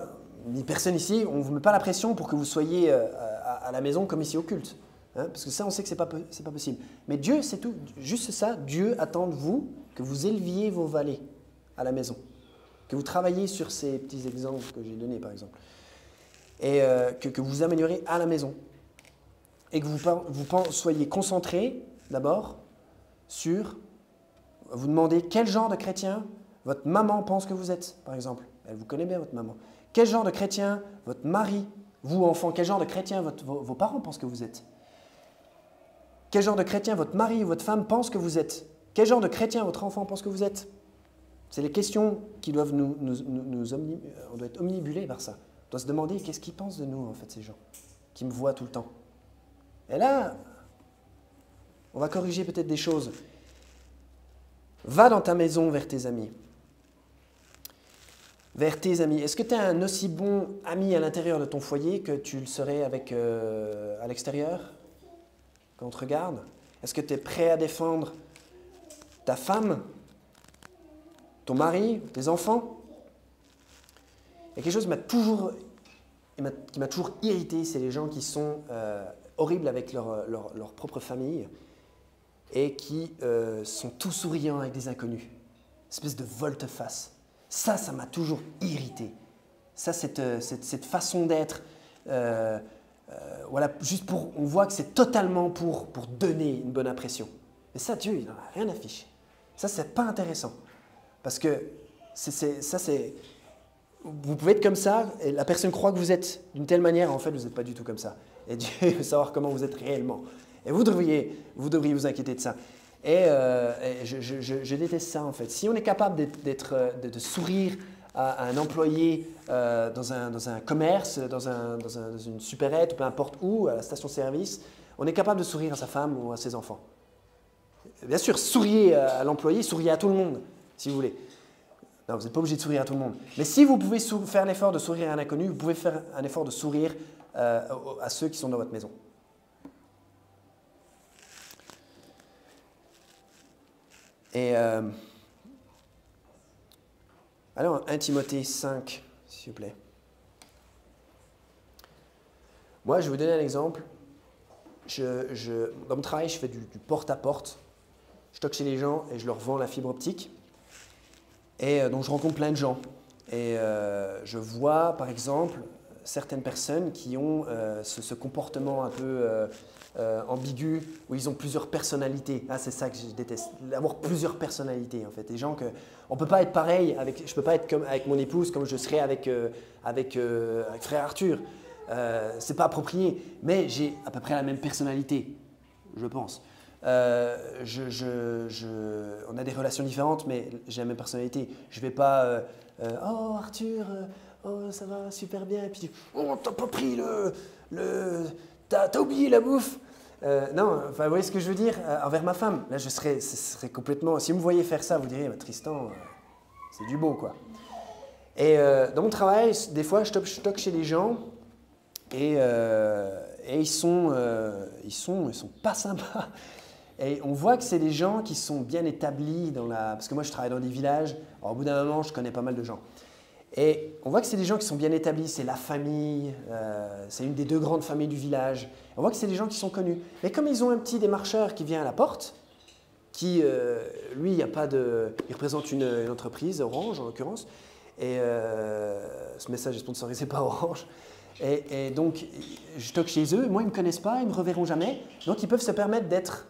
ni personne ici, on ne vous met pas la pression pour que vous soyez à la maison comme ici au culte. Hein, parce que ça, on sait que ce n'est pas possible. Mais Dieu, c'est tout. Juste ça, Dieu attend de vous que vous éleviez vos vallées à la maison. Que vous travailliez sur ces petits exemples que j'ai donnés, par exemple. Et que vous améliorez à la maison. Et que vous soyez concentrés, d'abord, sur... Vous demandez quel genre de chrétien votre maman pense que vous êtes, par exemple. Elle vous connaît bien, votre maman. Quel genre de chrétien votre mari, vous, enfant, quel genre de chrétien vos parents pensent que vous êtes? Quel genre de chrétien votre mari ou votre femme pense que vous êtes? Quel genre de chrétien votre enfant pense que vous êtes? C'est les questions qui doivent on doit être omnibulés par ça. On doit se demander qu'est-ce qu'ils pensent de nous, en fait, ces gens qui me voient tout le temps. Et là, on va corriger peut-être des choses. Va dans ta maison vers tes amis. Vers tes amis. Est-ce que tu es un aussi bon ami à l'intérieur de ton foyer que tu le serais à l'extérieur, quand on te regarde? Est-ce que tu es prêt à défendre ta femme, ton mari, tes enfants? Il y a quelque chose qui m'a toujours irrité, c'est les gens qui sont horribles avec leur propre famille et qui sont tout souriants avec des inconnus. Une espèce de volte-face. Ça m'a toujours irrité. Ça, cette façon d'être, voilà, juste on voit que c'est totalement pour donner une bonne impression. Mais ça, Dieu, il n'en a rien à ficher. Ça, c'est pas intéressant. Parce que vous pouvez être comme ça, et la personne croit que vous êtes d'une telle manière, en fait, vous n'êtes pas du tout comme ça. Et Dieu veut savoir comment vous êtes réellement. Et vous devriez vous inquiéter de ça. Et je déteste ça, en fait. Si on est capable de sourire à un employé dans un commerce, dans une supérette, peu importe où, à la station-service, on est capable de sourire à sa femme ou à ses enfants. Bien sûr, souriez à l'employé, souriez à tout le monde, si vous voulez. Non, vous n'êtes pas obligé de sourire à tout le monde. Mais si vous pouvez faire l'effort de sourire à un inconnu, vous pouvez faire un effort de sourire à ceux qui sont dans votre maison. Et alors, 1 Timothée 5, s'il vous plaît. Moi, je vais vous donner un exemple. Dans mon travail, je fais du porte-à-porte. Je toque chez les gens et je leur vends la fibre optique. Et donc, je rencontre plein de gens. Et je vois, par exemple, certaines personnes qui ont ce comportement un peu ambigu, où ils ont plusieurs personnalités. Ah, c'est ça que je déteste, avoir plusieurs personnalités, en fait. Des gens on ne peut pas être pareil, je ne peux pas être comme avec mon épouse comme je serais avec frère Arthur. C'est pas approprié, mais j'ai à peu près la même personnalité, je pense. On a des relations différentes, mais j'ai la même personnalité. Je ne vais pas oh Arthur, oh ça va super bien, et puis oh t'as pas pris t'as oublié la bouffe. Non, enfin vous voyez ce que je veux dire envers ma femme. Là ce serait complètement. Si vous me voyez faire ça, vous diriez Tristan, c'est du beau quoi. Et dans mon travail, des fois je toque chez les gens et ils sont pas sympas. Et on voit que c'est des gens qui sont bien établis parce que moi je travaille dans des villages, alors au bout d'un moment je connais pas mal de gens. Et on voit que c'est des gens qui sont bien établis, c'est la famille, c'est une des 2 grandes familles du village. On voit que c'est des gens qui sont connus. Mais comme ils ont un petit démarcheur qui vient à la porte, qui lui il représente une entreprise, Orange en l'occurrence, et ce message est sponsorisé par Orange. Et donc je toque chez eux, moi ils ne me connaissent pas, ils ne me reverront jamais, donc ils peuvent se permettre d'être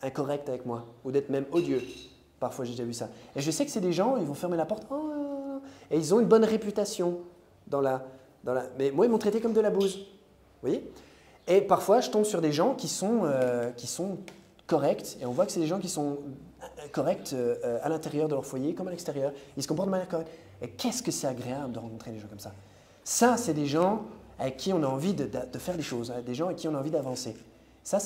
incorrect avec moi, ou d'être même odieux. Parfois, j'ai déjà vu ça. Et je sais que c'est des gens, ils vont fermer la porte, et ils ont une bonne réputation mais moi, ils m'ont traité comme de la bouse. Vous voyez? Et parfois, je tombe sur des gens qui sont corrects, et on voit que c'est des gens qui sont corrects à l'intérieur de leur foyer comme à l'extérieur. Ils se comportent de manière correcte. Et qu'est-ce que c'est agréable de rencontrer des gens comme ça? Ça, c'est des gens avec qui on a envie de faire des choses, hein, des gens avec qui on a envie d'avancer. Ça,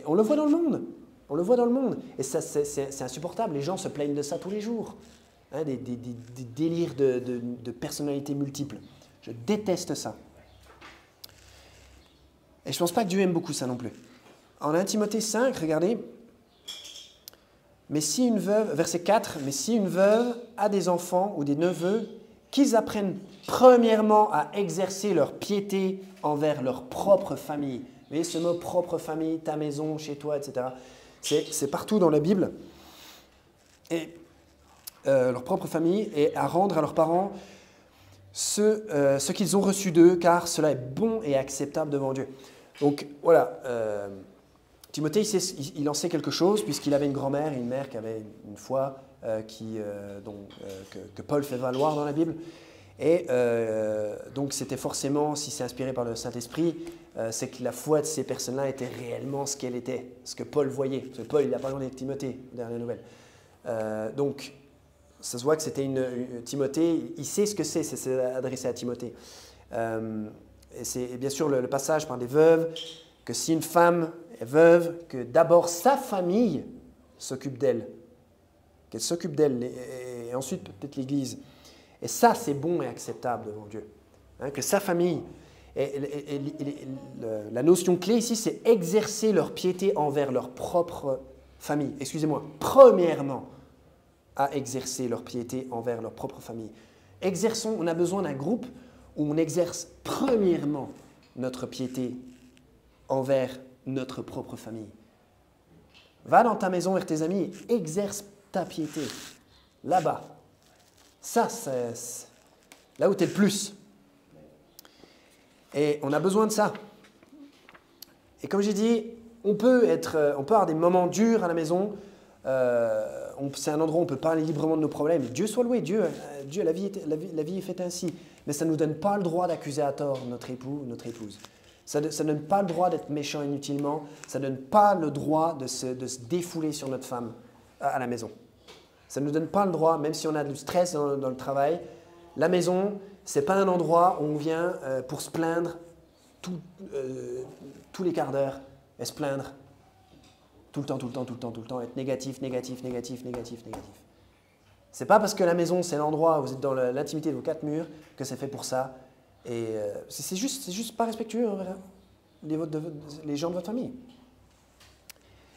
on le voit dans le monde. On le voit dans le monde. Et ça, c'est insupportable. Les gens se plaignent de ça tous les jours. Hein, des délires de personnalités multiples. Je déteste ça. Et je ne pense pas que Dieu aime beaucoup ça non plus. En 1 Timothée 5, regardez, mais si une veuve, verset 4, mais si une veuve a des enfants ou des neveux, qu'ils apprennent premièrement à exercer leur piété envers leur propre famille. Vous voyez ce mot propre famille, ta maison, chez toi, etc. C'est partout dans la Bible. Et leur propre famille et à rendre à leurs parents ce qu'ils ont reçu d'eux, car cela est bon et acceptable devant Dieu. Donc voilà, Timothée, il en sait quelque chose, puisqu'il avait une grand-mère et une mère qui avaient une foi que Paul fait valoir dans la Bible. Et donc c'était forcément, si c'est inspiré par le Saint-Esprit, c'est que la foi de ces personnes-là était réellement ce qu'elle était, ce que Paul voyait. Parce que Paul, il n'a pas parlé avec Timothée, dernière nouvelle. Donc, ça se voit que c'était Timothée, il sait ce que c'est adressé à Timothée. Et c'est bien sûr le passage par des veuves, que si une femme est veuve, que d'abord sa famille s'occupe d'elle, qu'elle s'occupe d'elle, et ensuite peut-être l'Église. Et ça, c'est bon et acceptable devant Dieu. Hein, que sa famille, la notion clé ici, c'est exercer leur piété envers leur propre famille. Excusez-moi, premièrement, à exercer leur piété envers leur propre famille. Exerçons, on a besoin d'un groupe où on exerce premièrement notre piété envers notre propre famille. Va dans ta maison vers tes amis, exerce ta piété. Là-bas. Ça, c'est là où tu es le plus. Et on a besoin de ça. Et comme j'ai dit, on peut avoir des moments durs à la maison. C'est un endroit où on peut parler librement de nos problèmes. Dieu soit loué, Dieu la vie est faite ainsi. Mais ça ne nous donne pas le droit d'accuser à tort notre époux ou notre épouse. Ça ne donne pas le droit d'être méchant inutilement. Ça ne donne pas le droit de se défouler sur notre femme à la maison. Ça ne nous donne pas le droit, même si on a du stress dans le travail. La maison, ce n'est pas un endroit où on vient pour se plaindre tous les quarts d'heure et se plaindre tout le temps, être négatif. C'est pas parce que la maison, c'est l'endroit où vous êtes dans l'intimité de vos 4 murs que c'est fait pour ça. Et c'est juste pas respectueux envers les gens de votre famille.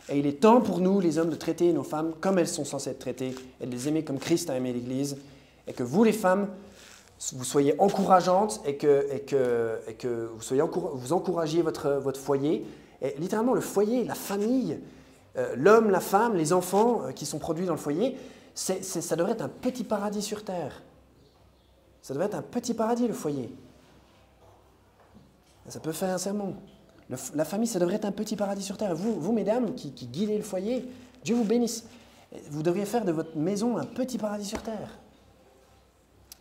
Et il est temps pour nous, les hommes, de traiter nos femmes comme elles sont censées être traitées et de les aimer comme Christ a aimé l'Église. Et que vous, les femmes, vous soyez encourageantes et que vous encouragiez votre foyer. Et littéralement, le foyer, la famille, l'homme, la femme, les enfants qui sont produits dans le foyer, ça devrait être un petit paradis sur terre. Ça devrait être un petit paradis, le foyer. Ça peut faire un sermon. La famille, ça devrait être un petit paradis sur terre. Vous mesdames, qui guidez le foyer, Dieu vous bénisse. Vous devriez faire de votre maison un petit paradis sur terre.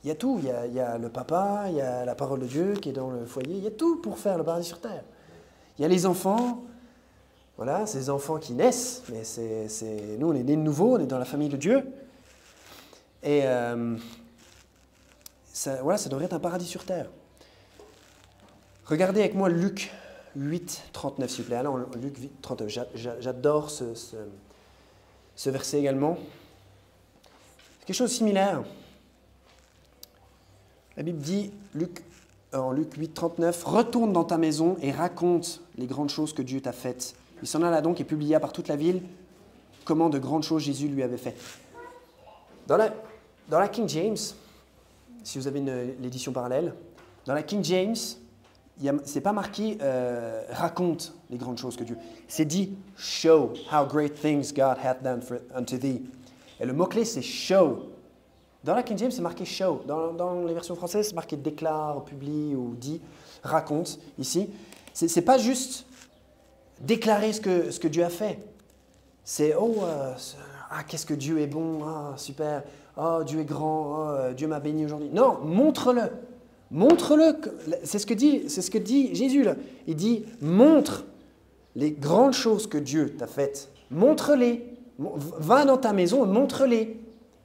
Il y a tout. Il y a le papa, il y a la parole de Dieu qui est dans le foyer. Il y a tout pour faire le paradis sur terre. Il y a les enfants. Voilà, ces enfants qui naissent. Mais nous, on est nés de nouveau, on est dans la famille de Dieu. Et ça devrait être un paradis sur terre. Regardez avec moi Luc 8, 39, s'il vous plaît. Alors, Luc 8, 39, j'adore ce verset également. C'est quelque chose de similaire. La Bible dit, en Luc 8, 39, « Retourne dans ta maison et raconte les grandes choses que Dieu t'a faites. » Il s'en alla donc et publia par toute la ville comment de grandes choses Jésus lui avait fait. Dans la King James, si vous avez l'édition parallèle, dans la King James, c'est pas marqué raconte les grandes choses que Dieu. C'est dit show how great things God hath done unto thee. Et le mot-clé, c'est show. Dans la King James, c'est marqué show. Dans les versions françaises, c'est marqué déclare, publie ou dit, raconte. Ici, c'est pas juste déclarer ce que Dieu a fait. C'est qu'est-ce que Dieu est bon, super, Dieu est grand, Dieu m'a béni aujourd'hui. Non, montre-le. Montre-le, c'est ce que dit Jésus là. Il dit, montre les grandes choses que Dieu t'a faites. Montre-les. Va dans ta maison et montre-les.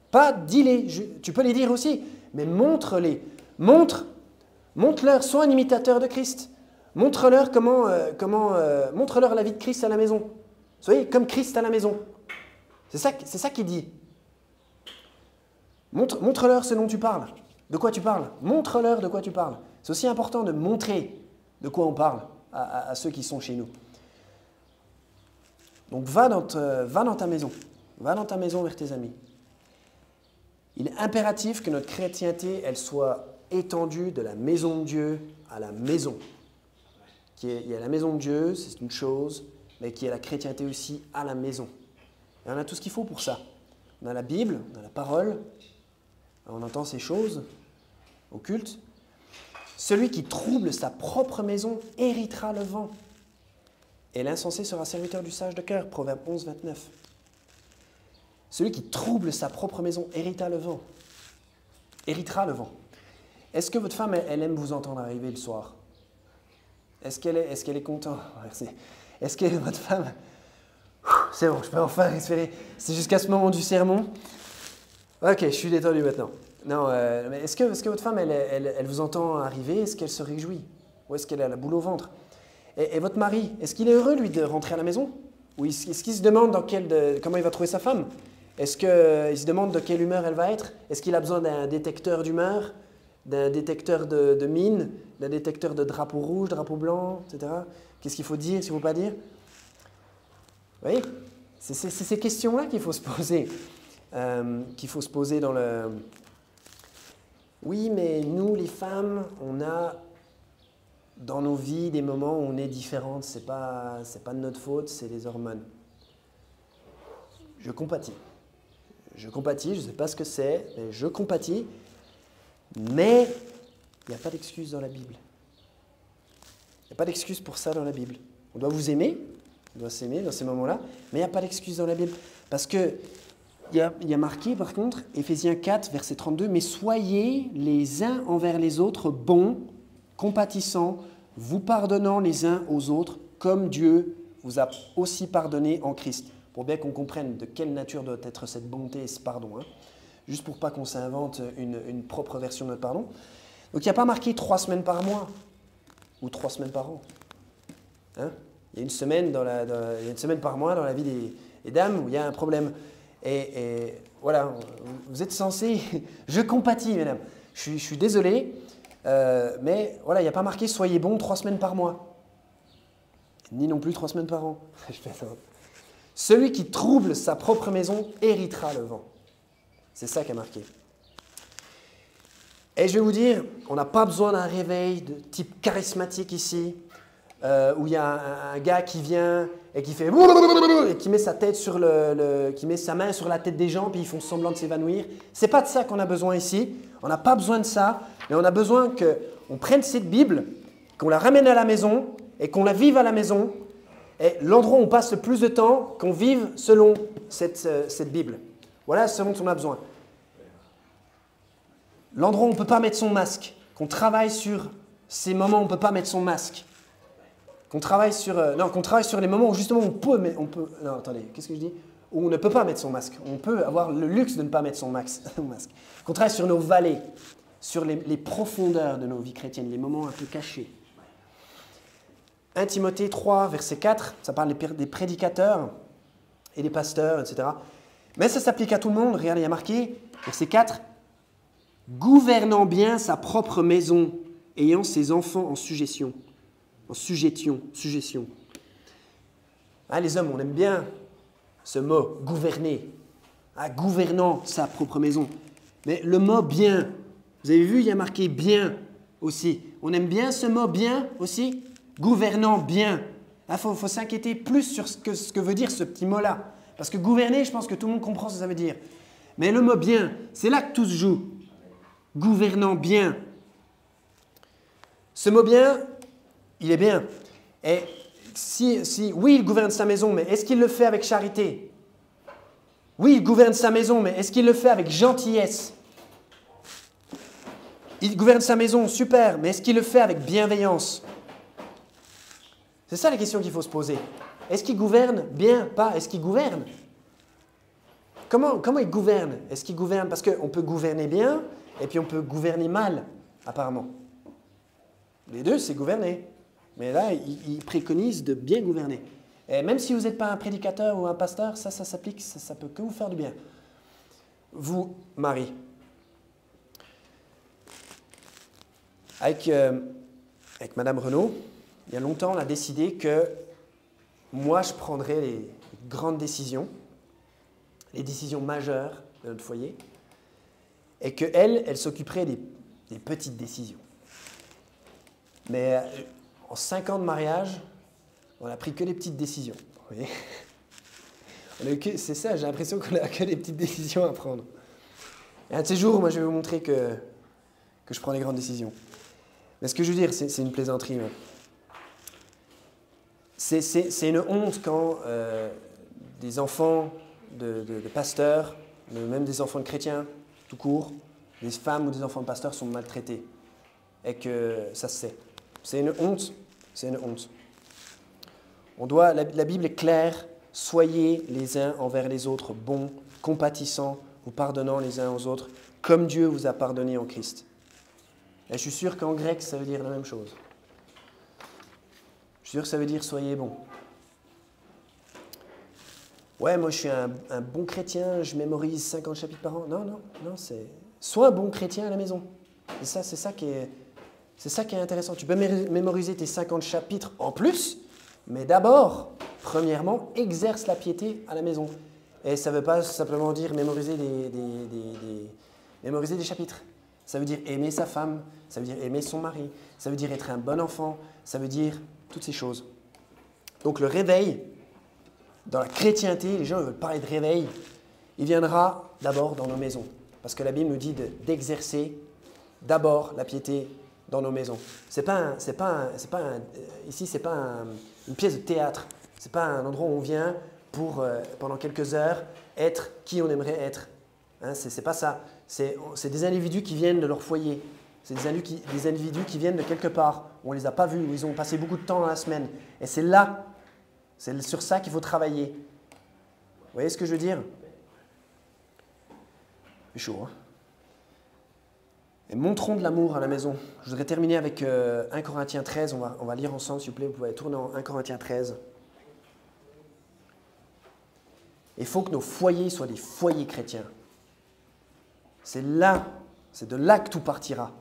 Pas dis-les, tu peux les dire aussi, mais montre-les. Montre-leur, sois un imitateur de Christ. Montre-leur montre-leur la vie de Christ à la maison. Soyez comme Christ à la maison. C'est ça qu'il dit. Montre-leur ce dont tu parles. De quoi tu parles? Montre-leur de quoi tu parles. C'est aussi important de montrer de quoi on parle. à ceux qui sont chez nous. Donc va dans ta maison. Va dans ta maison vers tes amis. Il est impératif que notre chrétienté, elle soit étendue de la maison de Dieu à la maison. Il y a la maison de Dieu, c'est une chose, mais qu'il y a la chrétienté aussi à la maison. Et on a tout ce qu'il faut pour ça. On a la Bible, on a la parole, on entend ces choses au culte. Celui qui trouble sa propre maison héritera le vent. Et l'insensé sera serviteur du sage de cœur. Proverbe 11, 29. Celui qui trouble sa propre maison héritera le vent. Héritera le vent. Est-ce que votre femme, elle aime vous entendre arriver le soir? Est-ce qu'elle est contente? Merci. Est-ce que votre femme... C'est bon, je peux enfin respirer. C'est jusqu'à ce moment du sermon. Ok, je suis détendu maintenant. Non, mais est-ce que votre femme, elle vous entend arriver? Est-ce qu'elle se réjouit? Ou est-ce qu'elle a la boule au ventre? Et votre mari, est-ce qu'il est heureux, lui, de rentrer à la maison? Ou est-ce qu'il se demande comment il va trouver sa femme? Est-ce qu'il se demande de quelle humeur elle va être? Est-ce qu'il a besoin d'un détecteur d'humeur, d'un détecteur de mine, d'un détecteur de drapeau rouge, drapeau blanc, etc. Qu'est-ce qu'il faut dire, ce qu'il ne faut pas dire? Vous voyez, c'est ces questions-là qu'il faut se poser. Dans le... Oui, mais nous, les femmes, on a dans nos vies des moments où on est différentes. C'est pas de notre faute, c'est les hormones. Je compatis. Je ne sais pas ce que c'est, mais je compatis. Mais il n'y a pas d'excuse dans la Bible. Il n'y a pas d'excuse pour ça dans la Bible. On doit vous aimer, on doit s'aimer dans ces moments-là, mais il n'y a pas d'excuse dans la Bible. Parce que il y a marqué, par contre, Éphésiens 4, verset 32, « Mais soyez les uns envers les autres bons, compatissants, vous pardonnant les uns aux autres, comme Dieu vous a aussi pardonné en Christ. » Pour bien qu'on comprenne de quelle nature doit être cette bonté et ce pardon. Juste pour pas qu'on s'invente une propre version de notre pardon. Donc il n'y a pas marqué 3 semaines par mois ou 3 semaines par an. Il y a une semaine par mois dans la vie des dames où il y a un problème. Et voilà, vous êtes censés... Je compatis, mesdames. Je suis désolé, mais voilà, il n'y a pas marqué « Soyez bons 3 semaines par mois ». Ni non plus 3 semaines par an. Je plaisante. Celui qui trouble sa propre maison héritera le vent. C'est ça qui est marqué. Et je vais vous dire, on n'a pas besoin d'un réveil de type charismatique ici, où il y a un gars qui vient et qui fait et qui met sa tête qui met sa main sur la tête des gens puis ils font semblant de s'évanouir. C'est pas de ça qu'on a besoin ici. On n'a pas besoin de ça, mais on a besoin qu'on prenne cette Bible, qu'on la ramène à la maison et qu'on la vive à la maison. Et l'endroit où on passe le plus de temps, qu'on vive selon cette Bible. Voilà ce dont on a besoin. L'endroit où on ne peut pas mettre son masque, qu'on travaille sur ces moments où on ne peut pas mettre son masque. Qu'on travaille sur les moments où justement on peut non, attendez, qu'est-ce que je dis? Où on ne peut pas mettre son masque. On peut avoir le luxe de ne pas mettre son masque. Qu'on travaille sur nos vallées, sur les profondeurs de nos vies chrétiennes, les moments un peu cachés. 1 Timothée 3, verset 4, ça parle des prédicateurs et des pasteurs, etc. Mais ça s'applique à tout le monde. Regardez, il y a marqué, verset 4, « Gouvernant bien sa propre maison, ayant ses enfants en sujétion. » En sujétion. Les hommes, on aime bien ce mot « gouverner ». Gouvernant sa propre maison. Mais le mot « bien », vous avez vu, il y a marqué « bien » aussi. On aime bien ce mot « bien » aussi. Gouvernant bien. Il faut s'inquiéter plus sur ce que veut dire ce petit mot-là. Parce que gouverner, je pense que tout le monde comprend ce que ça veut dire. Mais le mot bien, c'est là que tout se joue. Gouvernant bien. Ce mot bien, il est bien. Et oui, il gouverne sa maison, mais est-ce qu'il le fait avec charité? Oui, il gouverne sa maison, mais est-ce qu'il le fait avec gentillesse? Il gouverne sa maison, super, mais est-ce qu'il le fait avec bienveillance? C'est ça la question qu'il faut se poser. Est-ce qu'il gouverne bien? Pas. Est-ce qu'il gouverne? Comment il gouverne? Est-ce qu'il gouverne? Parce qu'on peut gouverner bien et puis on peut gouverner mal, apparemment. Les deux, c'est gouverner. Mais là, il préconise de bien gouverner. Et même si vous n'êtes pas un prédicateur ou un pasteur, ça s'applique, ça peut que vous faire du bien. Vous, Marie, avec Madame Renaud, il y a longtemps, on a décidé que moi, je prendrais les grandes décisions, les décisions majeures de notre foyer, et qu'elle, elle s'occuperait des petites décisions. Mais en 5 ans de mariage, on n'a pris que les petites décisions. Vous voyez, c'est ça, j'ai l'impression qu'on n'a que des petites décisions à prendre. Et un de ces jours, moi, je vais vous montrer que je prends les grandes décisions. Mais ce que je veux dire, c'est une plaisanterie. C'est une honte quand des enfants de pasteurs, même des enfants de chrétiens, tout court, des femmes ou des enfants de pasteurs sont maltraités. Et que ça se sait. C'est une honte. C'est une honte. La Bible est claire. Soyez les uns envers les autres bons, compatissants, vous pardonnant les uns aux autres, comme Dieu vous a pardonné en Christ. Et je suis sûr qu'en grec, ça veut dire la même chose. Je suis sûr que ça veut dire soyez bons. Ouais, moi je suis un bon chrétien, je mémorise 50 chapitres par an. Non, c'est... Sois un bon chrétien à la maison. C'est ça qui est intéressant. Tu peux mémoriser tes 50 chapitres en plus, mais d'abord, premièrement, exerce la piété à la maison. Et ça ne veut pas simplement dire mémoriser mémoriser des chapitres. Ça veut dire aimer sa femme, ça veut dire aimer son mari, ça veut dire être un bon enfant, ça veut dire toutes ces choses. Donc le réveil, dans la chrétienté, les gens veulent parler de réveil, il viendra d'abord dans nos maisons. Parce que la Bible nous dit d'exercer d'abord la piété dans nos maisons. Ici, ce n'est pas une pièce de théâtre. Ce n'est pas un endroit où on vient pour, pendant quelques heures, être qui on aimerait être. Hein, c'est pas ça. C'est des individus qui viennent de leur foyer. C'est des individus qui viennent de quelque part, où on ne les a pas vus, où ils ont passé beaucoup de temps dans la semaine. Et c'est là, c'est sur ça qu'il faut travailler. Vous voyez ce que je veux dire? C'est chaud, hein? Et montrons de l'amour à la maison. Je voudrais terminer avec 1 Corinthiens 13. On va lire ensemble, s'il vous plaît. Vous pouvez tourner en 1 Corinthiens 13. Il faut que nos foyers soient des foyers chrétiens. C'est de là que tout partira.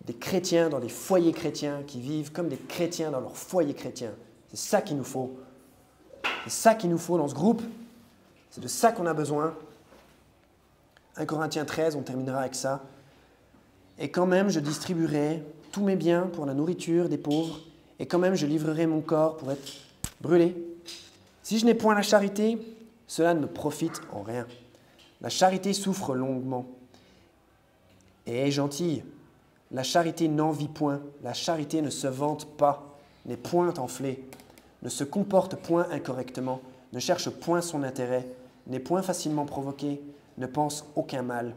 Des chrétiens dans des foyers chrétiens qui vivent comme des chrétiens dans leur foyer chrétien. C'est ça qu'il nous faut. C'est ça qu'il nous faut dans ce groupe. C'est de ça qu'on a besoin. 1 Corinthiens 13, on terminera avec ça. Et quand même, je distribuerai tous mes biens pour la nourriture des pauvres, et quand même, je livrerai mon corps pour être brûlé. Si je n'ai point la charité, cela ne me profite en rien. La charité souffre longuement et est gentille. La charité n'envie point. La charité ne se vante pas, n'est point enflée, ne se comporte point incorrectement, ne cherche point son intérêt, n'est point facilement provoquée, ne pense aucun mal,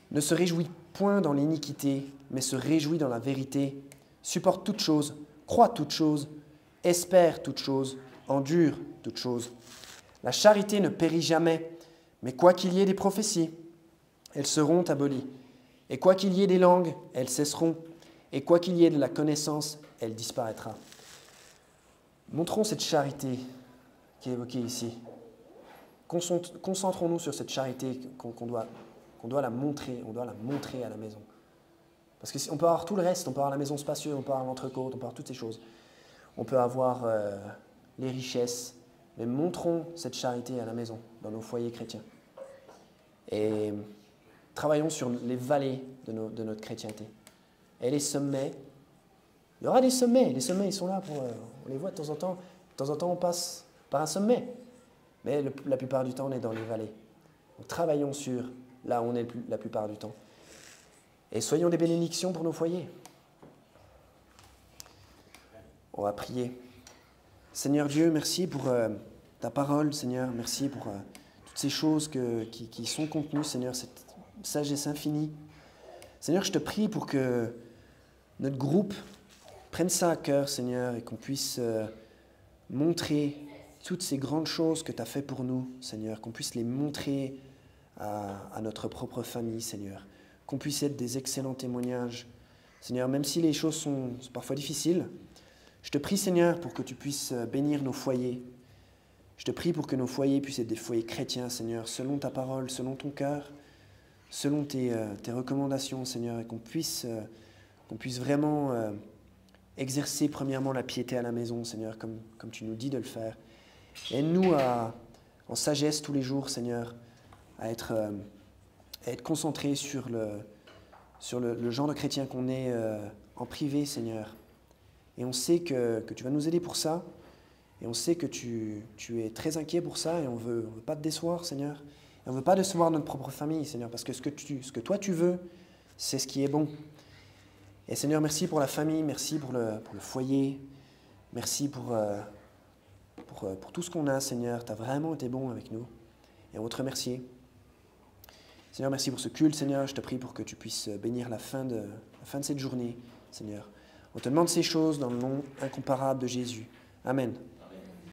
ne se réjouit point dans l'iniquité, mais se réjouit dans la vérité, supporte toutes choses, croit toutes choses, espère toutes choses, endure toutes choses. La charité ne périt jamais, mais quoi qu'il y ait des prophéties, elles seront abolies. Et quoi qu'il y ait des langues, elles cesseront. Et quoi qu'il y ait de la connaissance, elle disparaîtra. Montrons cette charité qui est évoquée ici. Concentrons-nous sur cette charité qu'on doit la montrer, on doit la montrer à la maison. Parce qu'on peut avoir tout le reste, on peut avoir la maison spacieuse, on peut avoir l'entrecôte, on peut avoir toutes ces choses. On peut avoir les richesses, mais montrons cette charité à la maison, dans nos foyers chrétiens. Et travaillons sur les vallées de notre chrétienté. Et les sommets, il y aura des sommets, les sommets ils sont là, on les voit de temps en temps. De temps en temps on passe par un sommet. Mais la plupart du temps, on est dans les vallées. Donc, travaillons sur là où on est la plupart du temps. Et soyons des bénédictions pour nos foyers. On va prier. Seigneur Dieu, merci pour ta parole, Seigneur. Merci pour toutes ces choses qui sont contenues, Seigneur, cette sagesse infinie. Seigneur, je te prie pour que notre groupe prenne ça à cœur, Seigneur, et qu'on puisse montrer toutes ces grandes choses que tu as fait pour nous, Seigneur, qu'on puisse les montrer à notre propre famille, Seigneur, qu'on puisse être des excellents témoignages. Seigneur, même si les choses sont parfois difficiles, je te prie, Seigneur, pour que tu puisses bénir nos foyers. Je te prie pour que nos foyers puissent être des foyers chrétiens, Seigneur, selon ta parole, selon ton cœur, selon tes recommandations, Seigneur, et qu'on puisse qu'on puisse vraiment exercer premièrement la piété à la maison, Seigneur, comme tu nous dis de le faire. Aide-nous en sagesse tous les jours, Seigneur, à être concentrés sur le genre de chrétien qu'on est en privé, Seigneur. Et on sait que tu vas nous aider pour ça. Et on sait que tu es très inquiet pour ça et on veut pas te décevoir, Seigneur. Et on ne veut pas décevoir notre propre famille, Seigneur, parce que ce que toi tu veux, c'est ce qui est bon. Et Seigneur, merci pour la famille, merci pour le foyer, merci pour tout ce qu'on a, Seigneur. Tu as vraiment été bon avec nous et on veut te remercier. Seigneur, merci pour ce culte, Seigneur. Je te prie pour que tu puisses bénir la fin de cette journée, Seigneur. On te demande ces choses dans le nom incomparable de Jésus. Amen.